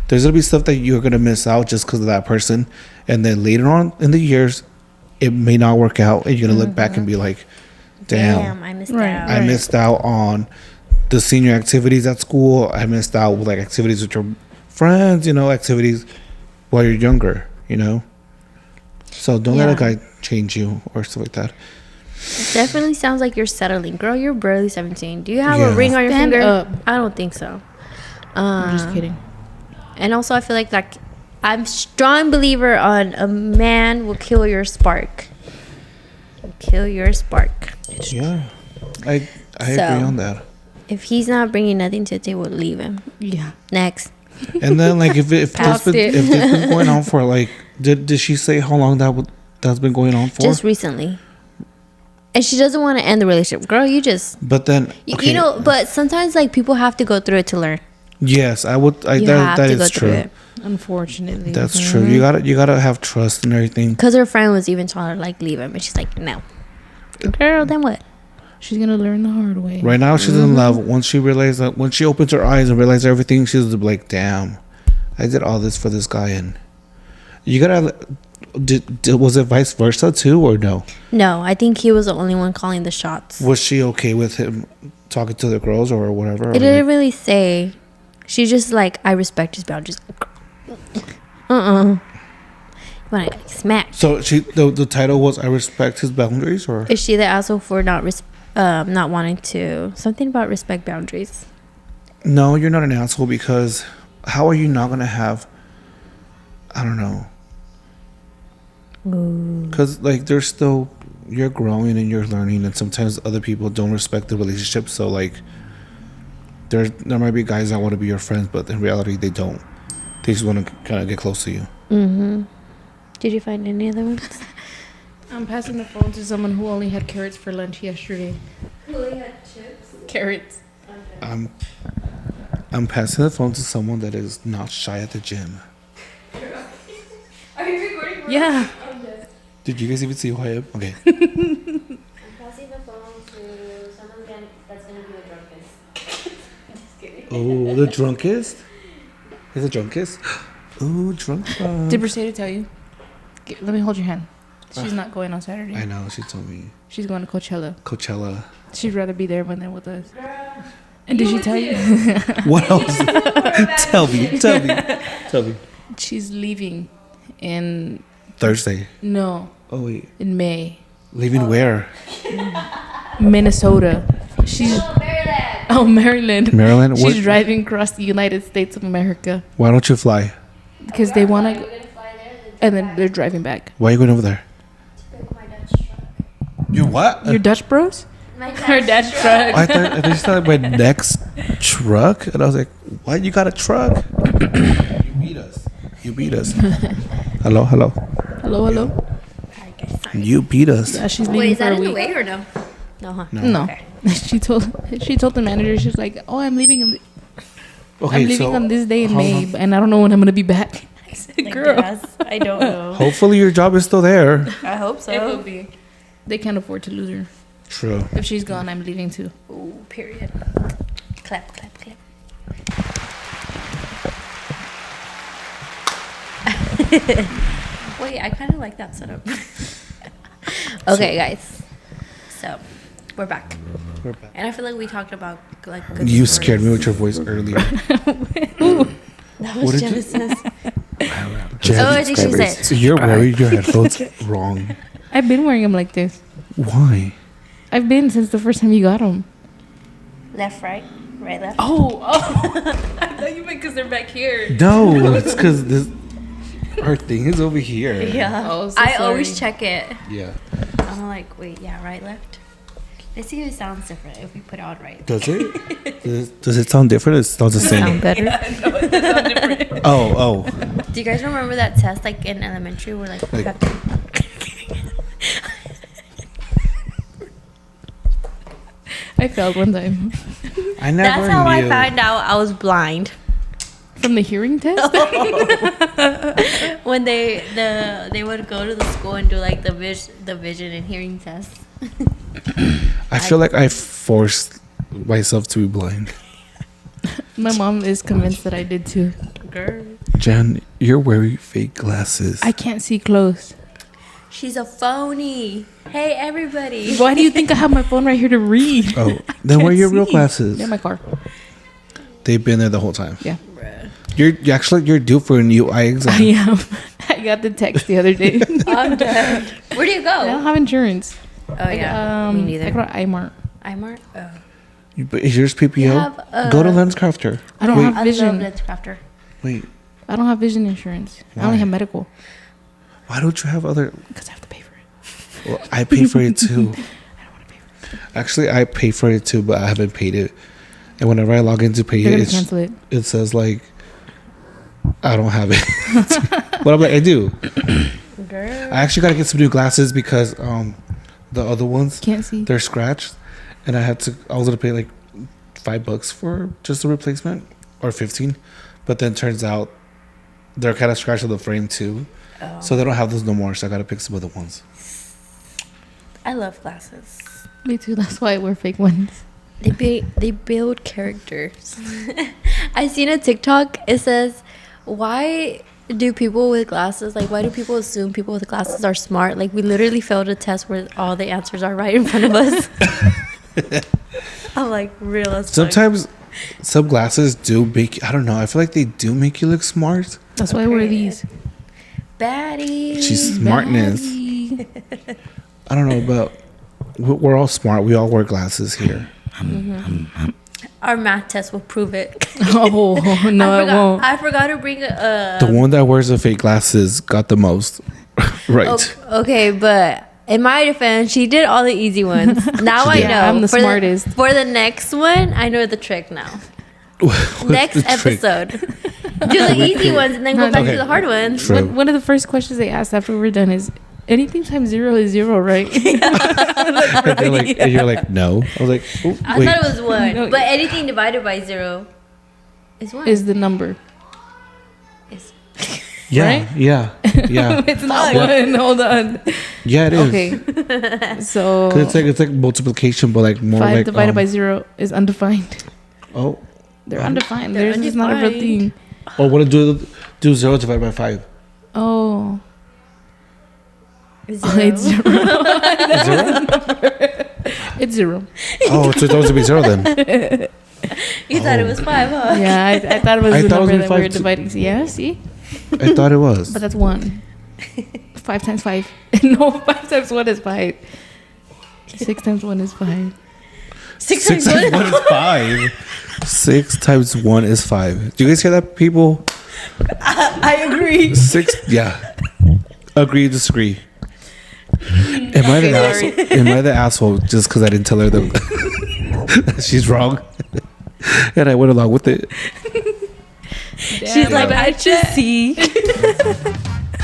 there's gonna be stuff that you're gonna miss out just because of that person, and then later on in the years it may not work out, and you're gonna look back and be like, damn, I missed out. I missed out on the senior activities at school. I missed out with like activities with your friends, activities while you're younger, So don't let a guy change you or stuff like that. It definitely sounds like you're settling. Girl, you're barely 17. Do you have a ring on your finger? Up. I don't think so. I'm just kidding. And also I feel like I'm a strong believer on a man will kill your spark. Kill your spark. Yeah. I agree on that. If he's not bringing nothing to the table, leave him. Yeah. Next. And then like if this been going on for like, did she say how long that's been going on for? Just recently. And she doesn't want to end the relationship. Girl, you just. But then okay. But sometimes like people have to go through it to learn. Yes, I would. That is true. Unfortunately, that's true. You gotta have trust and everything. Because her friend was even telling her like leave him, and she's like no. Girl, then what? She's gonna learn the hard way. Right now, she's in love. Once she realizes that, when she opens her eyes and realizes everything, she's like, "Damn, I did all this for this guy." And you gotta. Was it vice versa too, or no? No, I think he was the only one calling the shots. Was she okay with him talking to the girls or whatever? It didn't really say. She just like, I respect his boundaries. When I smack. So the title was "I respect his boundaries," or Is she the asshole for not wanting to something about respect boundaries? no? You're not an asshole because how are you not gonna have? I don't know. Because like there's still you're growing and you're learning, and sometimes other people don't respect the relationship. So like there might be guys that want to be your friends, but in reality they don't. They just want to kind of get close to you. Mm-hmm. Did you find any other ones? I'm passing the phone to someone who only had carrots for lunch yesterday. Who only had chips? Carrots. I'm passing the phone to someone that is not shy at the gym. Are you recording? Yeah. Did you guys even see who I am? Okay. I'm passing the phone to someone that's gonna be the drunkest. Just kidding. Oh, the drunkest? Is the drunkest? Oh, drunk. Did Mercedes tell you? Let me hold your hand. She's not going on Saturday. I know, she told me. She's going to Coachella. She'd rather be there than with us. And did she tell you? What else? Tell me. She's leaving in Thursday. in May. Leaving where? Minnesota. She's Maryland. Maryland? She's What? driving across the United States of America Why don't you fly? because they want to, and then they're driving back. Why are you going over there? Your what? Your Dutch bros? Her dad's truck. I thought you said my next truck, and I was like, "What? You got a truck? You beat us. Hello. Hello. You beat us. Yeah, she's leaving Wait, is for that a in the week. way or no? No, huh? No. Okay. She told the manager, she's like, "Oh, I'm leaving. I'm leaving on this day in how May, long- and I don't know when I'm gonna be back." I said, "Girl, I don't know. Hopefully your job is still there. I hope so. it will be. They can't afford to lose her. True. If she's gone, I'm leaving too." Ooh, period. Clap. Wait, I kind of like that setup. Okay, guys. So, we're back. And I feel like we talked about like good You stories. scared me with your voice earlier. That What was did you- Genesis. Jen, Oh, I think she said. so you're wearing your headphones wrong. I've been wearing them like this. Why? I've been since the first time you got them. Left, right, left. Oh. I thought you meant because they're back here. No, it's because this. Our thing is over here. Yeah. Oh, so I sorry. always check it. Yeah. I'm like, wait, yeah, right, left. Let's see if it sounds different if we put it on right. Does it? Does it sound different? It sounds the Sound same. better. Oh. Do you guys remember that test like in elementary where like we Like- got I failed one time I never That's how I knew. found out I was blind. from the hearing test. When they would go to the school and do like the vision and hearing tests. I feel like I forced myself to be blind. My mom is convinced that I did too. Girl. Jen, you're wearing fake glasses. I can't see close. She's a phony. Hey everybody. Why do you think I have my phone right here to read? Oh, then wear Can't your real see. glasses. They're in my car. They've been there the whole time. Yeah. You're due for a new eye I exam. am. I got the text the other day. I'm dead. Where do you I don't go? have insurance. Oh yeah. Me neither. I go to iMart. iMart. Oh. But is yours PPO? You have, Go to LensCrafter. I don't Wait. have I vision. love LensCrafter. Wait, I don't have vision insurance. I Why? only have medical why don't you have other? because I have to pay for it. Well, I pay for it too. I don't want to pay for it. Actually, I pay for it too, but I haven't paid it. And whenever I log in to pay They're it, gonna cancel it. it says like I don't have it. But I'm like, I do. Girl. I actually gotta get some new glasses because the other ones Can't see. they're scratched, and I was gonna pay like $5 for just a replacement or 15, but then turns out they're kind of scratched on the frame too, so they don't have those no more. So I gotta pick some other ones. I love glasses. Me too. That's why I wear fake ones. They build characters. I seen a TikTok. It says, "Why do people with glasses why do people assume people with glasses are smart? Like we literally failed a test where all the answers are right in front of us." I'm like, real as fuck. Sometimes some glasses do make. I don't know. I feel like they do make you look smart. That's why I wear these. Baddie. She's smartness. Baddie. I don't know, but we're all smart. We all wear glasses here. Our math test will prove it. Oh no, it won't. I forgot to bring a. The one that wears the fake glasses got the most right. Okay, but in my defense, she did all the easy ones. Now I did. know. I'm the For smartest. For the next one, I know the trick now. What's Next the trick? episode, do the easy ones and then go back Okay. to the hard ones. True. One of the first questions they asked after we were done is, anything times 0 is 0, right? And they're like, and you're like, no. I was like, oh, I wait. thought it was one, No. but anything divided by 0 is one. Is the number. Is- Yeah, right? yeah, yeah, It's not Fuck. one. Hold on. yeah. It is. Okay. So 'Cause it's like multiplication, but like more 5 like divided by 0 is undefined. Oh, They're undefined. They're Theirs is not a real undefined. thing. or what to do 0 divided by 5? Oh. Zero. It's 0. Zero? It's 0. Oh, so it's always to be 0 then. You thought it was 5, huh? Yeah, I thought it was I the thought it was number that we were 5 too. dividing. Yeah, see? I thought it was. But that's 1. 5 times 5. No, 5 times 1 is 5. 6 times 1 is 5. 6 6 times times 1 is 5. 6 times 1 is 5. Do you guys hear that, people? I agree. 6, yeah. Agree, disagree. Am I the Sorry. asshole? Am I the asshole just because I didn't tell her that she's wrong? And I went along with it. She's like, I just see.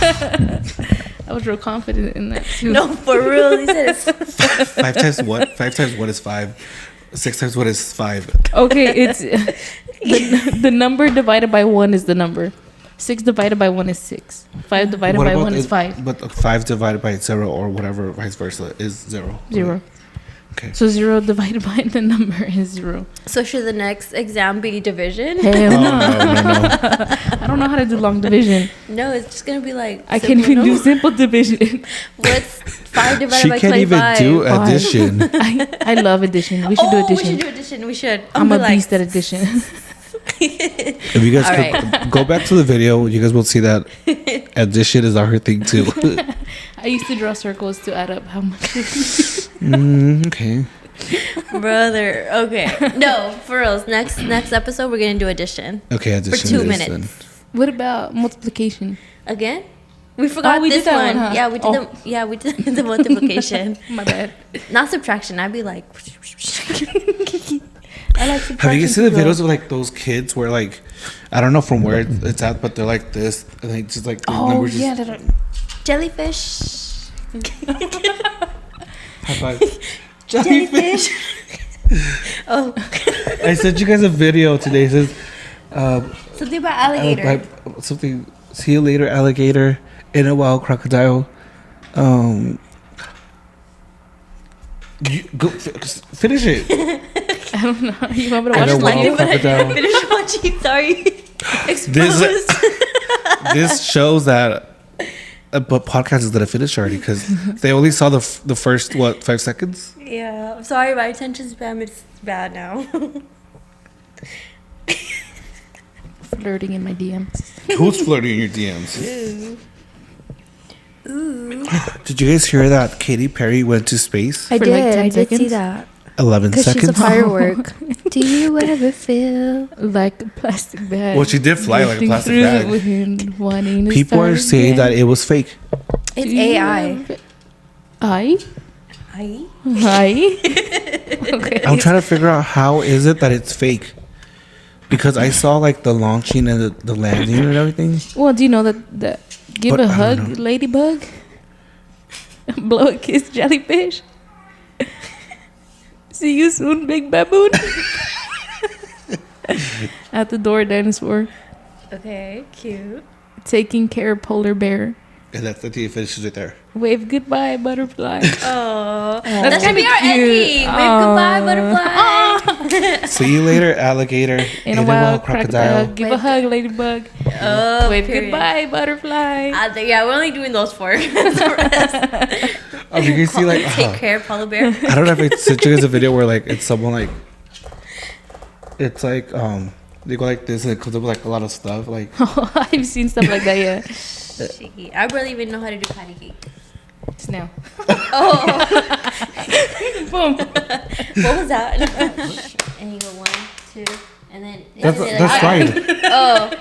I was real confident in that too. No, for real. He said it's 5 times what? 5 times 1 is 5. 6 times 1 is 5. Okay, it's the number divided by 1 is the number. 6 divided by 1 is 6. 5 divided What by about 1 is it- 5. But 5 divided by 0 or whatever, vice versa, is 0. 0. Okay. So 0 divided by the number is 0. So should the next exam be division? Hell Oh, no. no. I don't know how to do long division. No, it's just gonna be like I can't even do simple simple division. no? What's 5 divided She by can't 25? even do Five. addition. I love addition. We should do Oh, we addition. should do addition. We should. I'm be a beast at addition. If you guys All could go back to the video, you guys will see that addition is not her thing too. I used to draw circles to add up how much. Okay. Brother. Okay. No, for reals. Next episode, we're gonna do addition Okay, addition. 2 is minutes. then. What about multiplication? again. We forgot we did this that one. one, huh? Yeah, we did Oh. we did the multiplication. My bad. Not subtraction. I'd be like. I like Have you guys seen the subtraction videos of like those kids where like, I don't know from where it's at, but they're like this, and they just like the Oh numbers yeah, just that Jellyfish. high five. Jellyfish. Oh, I sent you guys a video today. It says something about alligator. something. See you later, alligator. In a wild crocodile. You go finish it. I don't know. You want me to I watch don't the want video? but I crocodile. didn't finish watching. Sorry. Exposed. This shows that, but podcast is gonna finish already because they only saw the first 5 seconds. Yeah. I'm sorry. My attention span is bad now. Flirting in my DMs. Who's flirting in your DMs? Ooh. Did you guys hear that Katy Perry went to space? I For like did. 10 I did see seconds? that. 11 Because she's a seconds. firework. Do you ever feel? Like a plastic bag. Well, she did fly like a drifting plastic through bag. the wind, wanting to People are start saying that again. it was fake. It's Do you AI. ever- I? AI? I? Okay. I'm trying to figure out how is it that it's fake. Because I saw like the launching and the landing and everything. Well, do you know that give But a I hug, don't know. ladybug? Blow a kiss, jellyfish? See you soon, big baboon? At the door, dinosaur. Okay, cute. Taking care, polar bear. And that's the it finishes right there. Wave goodbye, butterfly. Oh, That's that's gonna be our cute. ending. Wave goodbye, butterfly. See you later, alligator. In a wild crocodile. Give a hug, ladybug. Oh, Wave period. goodbye, butterfly. Yeah, we're only doing those four. You can see like Take care, Paula Bear. I don't know if I sent you guys a video where like it's someone like it's like they go like this and it comes up with like a lot of stuff like I've seen stuff like that, yeah. Cheeky. I barely even know how to do patty cake. Snail. Oh, Boom. what was that? And you go 1, 2, and then that's fine. Oh,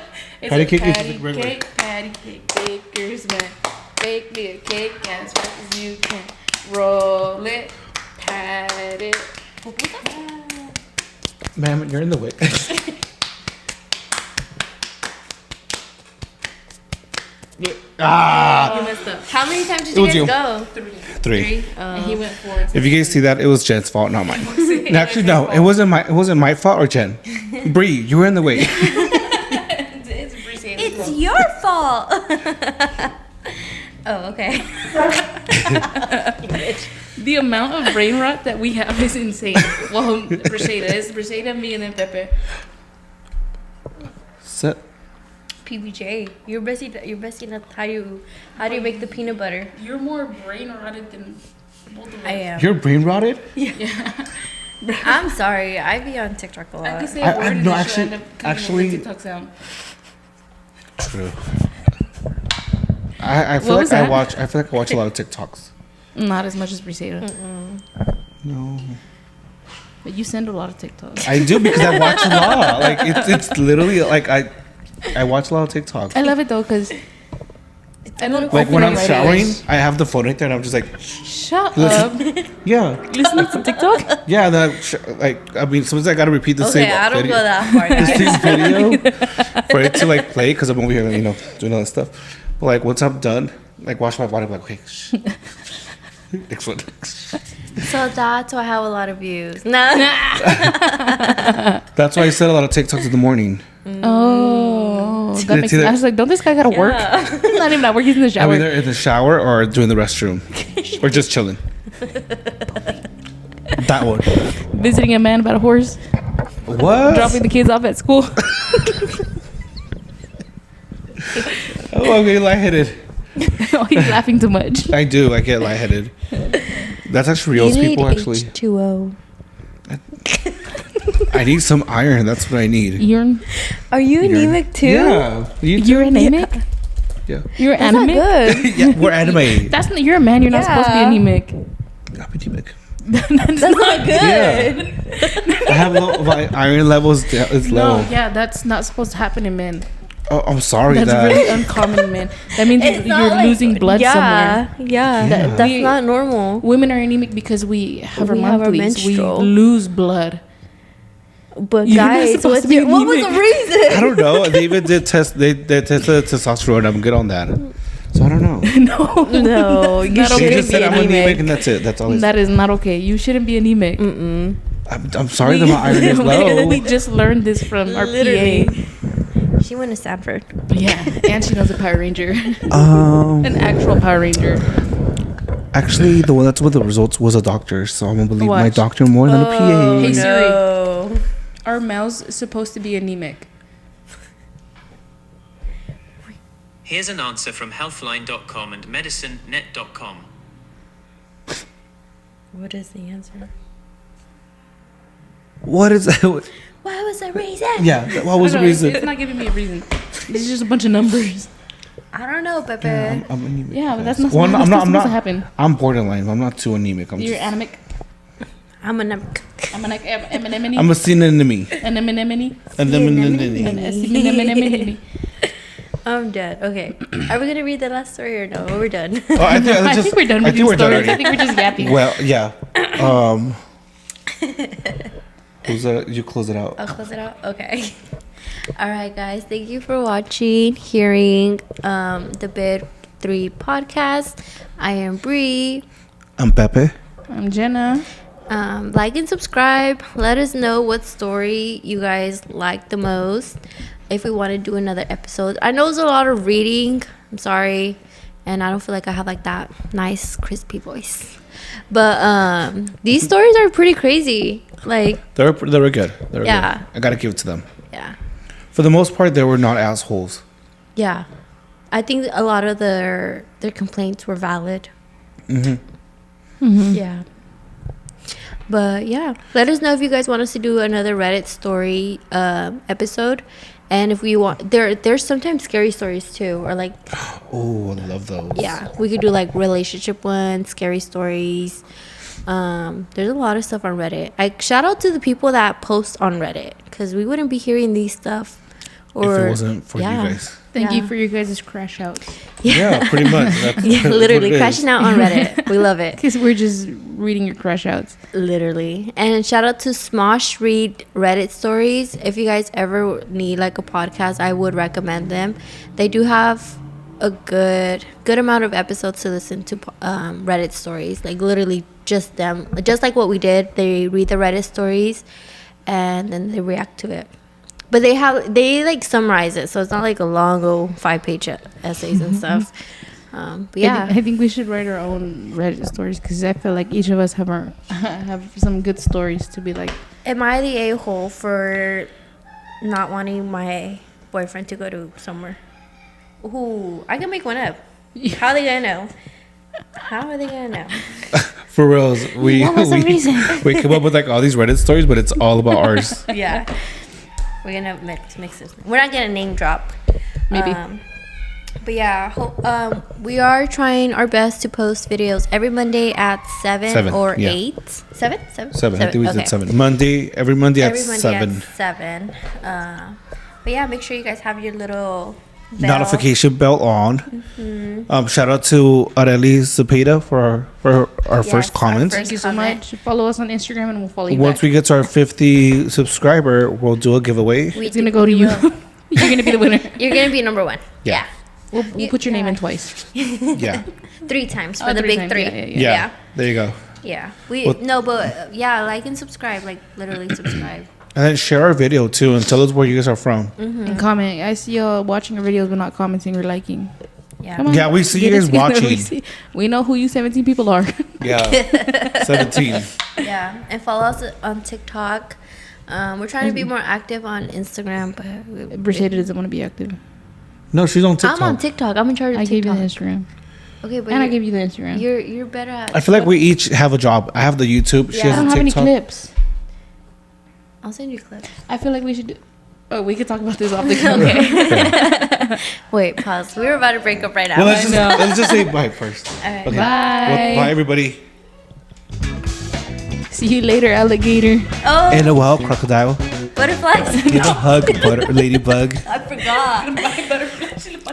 It's Patty a cake is patty just regular. cake, patty cake, baker's man. Bake me a cake as fast as you can. Roll it, pat it. Ma'am, you're in the way. You messed up. how many times did It was you you. guys go? 3. And he went forward. If you guys see that, it was Jen's fault, not mine. Actually, no, it wasn't my fault or Jen. Bree, you were in the way. It's your fault. Oh, okay. The amount of brain rot that we have is insane. Well, Brashada. It's Brashada, me, and then Pepe. Set. PBJ, you're bestie. How do you make the peanut butter? You're more brain rotted than both of us. I am. You're brain rotted? I'm sorry. I be on TikTok a I lot. could say I- a word I- and no, then actually- she'll end up coming up with actually- a TikTok sound. True. I feel What like was I that? watch a lot of TikToks. Not as much as Brashada. No. But you send a lot of TikToks. I do because I watch a lot. Like it's literally like I watch a lot of TikToks. I love it though, because I don't Like when open I'm it right showering, away. I have the phone right there and I'm just like, Shut Listen. up. yeah, Listening to TikTok? yeah. Like I mean, sometimes I gotta repeat the same Okay, I don't video, go that far, the guys. same video for it to like play because I'm over here, doing all that stuff. But like once I'm done, like wash my body, I'm like, okay, next one. So that's why I have a lot of views. No. That's why I said a lot of TikToks in the morning. Oh, that makes See sense. that? I was like, don't this guy gotta work? Not even that work. He's in the I'm shower. either in the shower or doing the restroom, or just chilling. That one. Visiting a man about a horse. What? Dropping the kids off at school. Oh, okay, lightheaded. Oh, he's laughing too much. I do. I get lightheaded. That's actually real people. Actually, H2O. I need some iron. That's what I need. You're Are you Urine. anemic too? Yeah. You you're anemic. Yeah. You're That's not anemic. good. Yeah. We're anime. That's not, you're a man. You're not supposed to be Yeah. anemic. I'm anemic. That's not good. Yeah. I have low. My iron levels is low. No, yeah, that's not supposed to happen in men. Oh, I'm sorry. That's that. really uncommon in men. That means It's not you're like- losing blood somewhere. Yeah, Yeah. that's We- not normal. Women are anemic because we have our We have our monthlies. We menstrual. lose blood. But You're not guys, supposed to be what was the anemic. reason? I don't know. They even did test. They tested testosterone. I'm good on that. So I don't know. No, No, you Not They okay. just said I'm anemic, and that's it. That's all. that is not okay. You shouldn't be anemic. I'm sorry that my iron is low. We just learned this from our Literally. She went to Stanford. PA. Yeah, and she knows a Power Ranger, Um, an actual Power Ranger. actually, the one that's with the results was a doctor, so I'm gonna believe my Watch. doctor more than a PA. Hey, Siri. No. Are males supposed to be anemic? Here's an answer from healthline.com and medicinenet.com. What is the answer? What is that? What was the reason? Yeah, what was the No, it's reason? not giving me a reason. This is just a bunch of numbers. I don't know, Pepe. I'm anemic. Yeah, but that's not, Well, that's not I'm supposed not. to happen. I'm borderline. I'm not too anemic. I'm You're just. anemic. I'm an I'm an anemone. I'm a synonym. An anemone. Anemone. I'm dead. Okay. Are we gonna read the last story or no? We're done. Oh, I think We're done I with think these we're done stories. I already. think we're just yapping. Well, yeah. You close it out. I'll close it out. Okay. All right, guys. Thank you for watching, hearing the Bid 3 podcast. I am Bree. I'm Pepe. I'm Jenna. Like and subscribe. Let us know what story you guys like the most. If we want to do another episode. I know it's a lot of reading. I'm sorry. and I don't feel like I have like that nice crispy voice. But these stories are pretty crazy. Like, They were good. They were Yeah. good. I gotta give it to them. yeah, For the most part, they were not assholes. yeah. I think a lot of their complaints were valid. Yeah. But yeah, let us know if you guys want us to do another Reddit story episode, and if we want, there's sometimes scary stories too, or like, Oh, I love those. yeah, we could do like relationship ones, scary stories. There's a lot of stuff on Reddit. Like, shout out to the people that post on Reddit, because we wouldn't be hearing these stuff. Or If it wasn't for yeah. you guys. Thank Yeah. you for your guys' crash outs. Yeah, pretty much. That's, Yeah, that's literally what it crashing is. out on Reddit. We love it. Because we're just reading your crash outs. Literally. And shout out to Smosh Read Reddit Stories. If you guys ever need like a podcast, I would recommend them. They do have a good amount of episodes to listen to Reddit stories. Like literally just them. Just like what we did. They read the Reddit stories and then they react to it. But they like summarize it, so it's not like a long 5-page essays and stuff. But yeah. I think we should write our own Reddit stories because I feel like each of us have some good stories to be like. Am I the a-hole for not wanting my boyfriend to go to somewhere? Ooh, I can make one up. How are they gonna know? How are they gonna know? For reals, we What was the reason? we come up with like all these Reddit stories, but it's all about ours. Yeah. We're gonna mix this. We're not gonna name drop. Maybe. But yeah, we are trying our best to post videos every Monday at 7 or yeah. 8. 7? 7? 7. I think we Okay. did 7. Every Monday at 7. At 7. But yeah, make sure you guys have your little bell. Notification bell on. Shout out to Areli Zepeda for our Yes, first comment. our Thank you so comment. much. Follow us on Instagram and we'll follow you Once back. we get to our 50 subscriber, we'll do a giveaway. It's going to go to you. You're going to be the winner. You're gonna be number 1. Yeah. We'll put your name in twice. Yeah. 3 times for Oh, the 3 big times. 3. Yeah, yeah, Yeah. Yeah. There you go. Yeah. Well- Yeah, like and subscribe, like literally subscribe. And then share our video too and tell us where you guys are from. And comment. I see y'all watching our videos but not commenting or liking. Yeah. Come on. Yeah, we see you Get it guys together. watching. We know who you 17 people are. Yeah. 17. Yeah. And follow us on TikTok. We're trying to be more active on Instagram, but Briseida doesn't want to be active. No, she's on TikTok. I'm on TikTok. I'm in charge of I gave you TikTok. the Instagram. Okay, but And I gave you the Instagram. you're better at. I feel like we each have a job. I have the YouTube. She Yeah. I has don't the have any TikTok. clips. I'll send you clips. I feel like we should do... Oh, we could talk about this off the camera. Okay. Wait, pause. We were about to break up right now. Well, let's just say bye first. All right. Okay. Bye. Well, bye, everybody. See you later, alligator. Oh, And a wild crocodile. butterflies. Give a hug, ladybug. I forgot.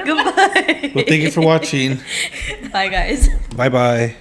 Goodbye. Well, thank you for watching. Bye, guys. Bye bye.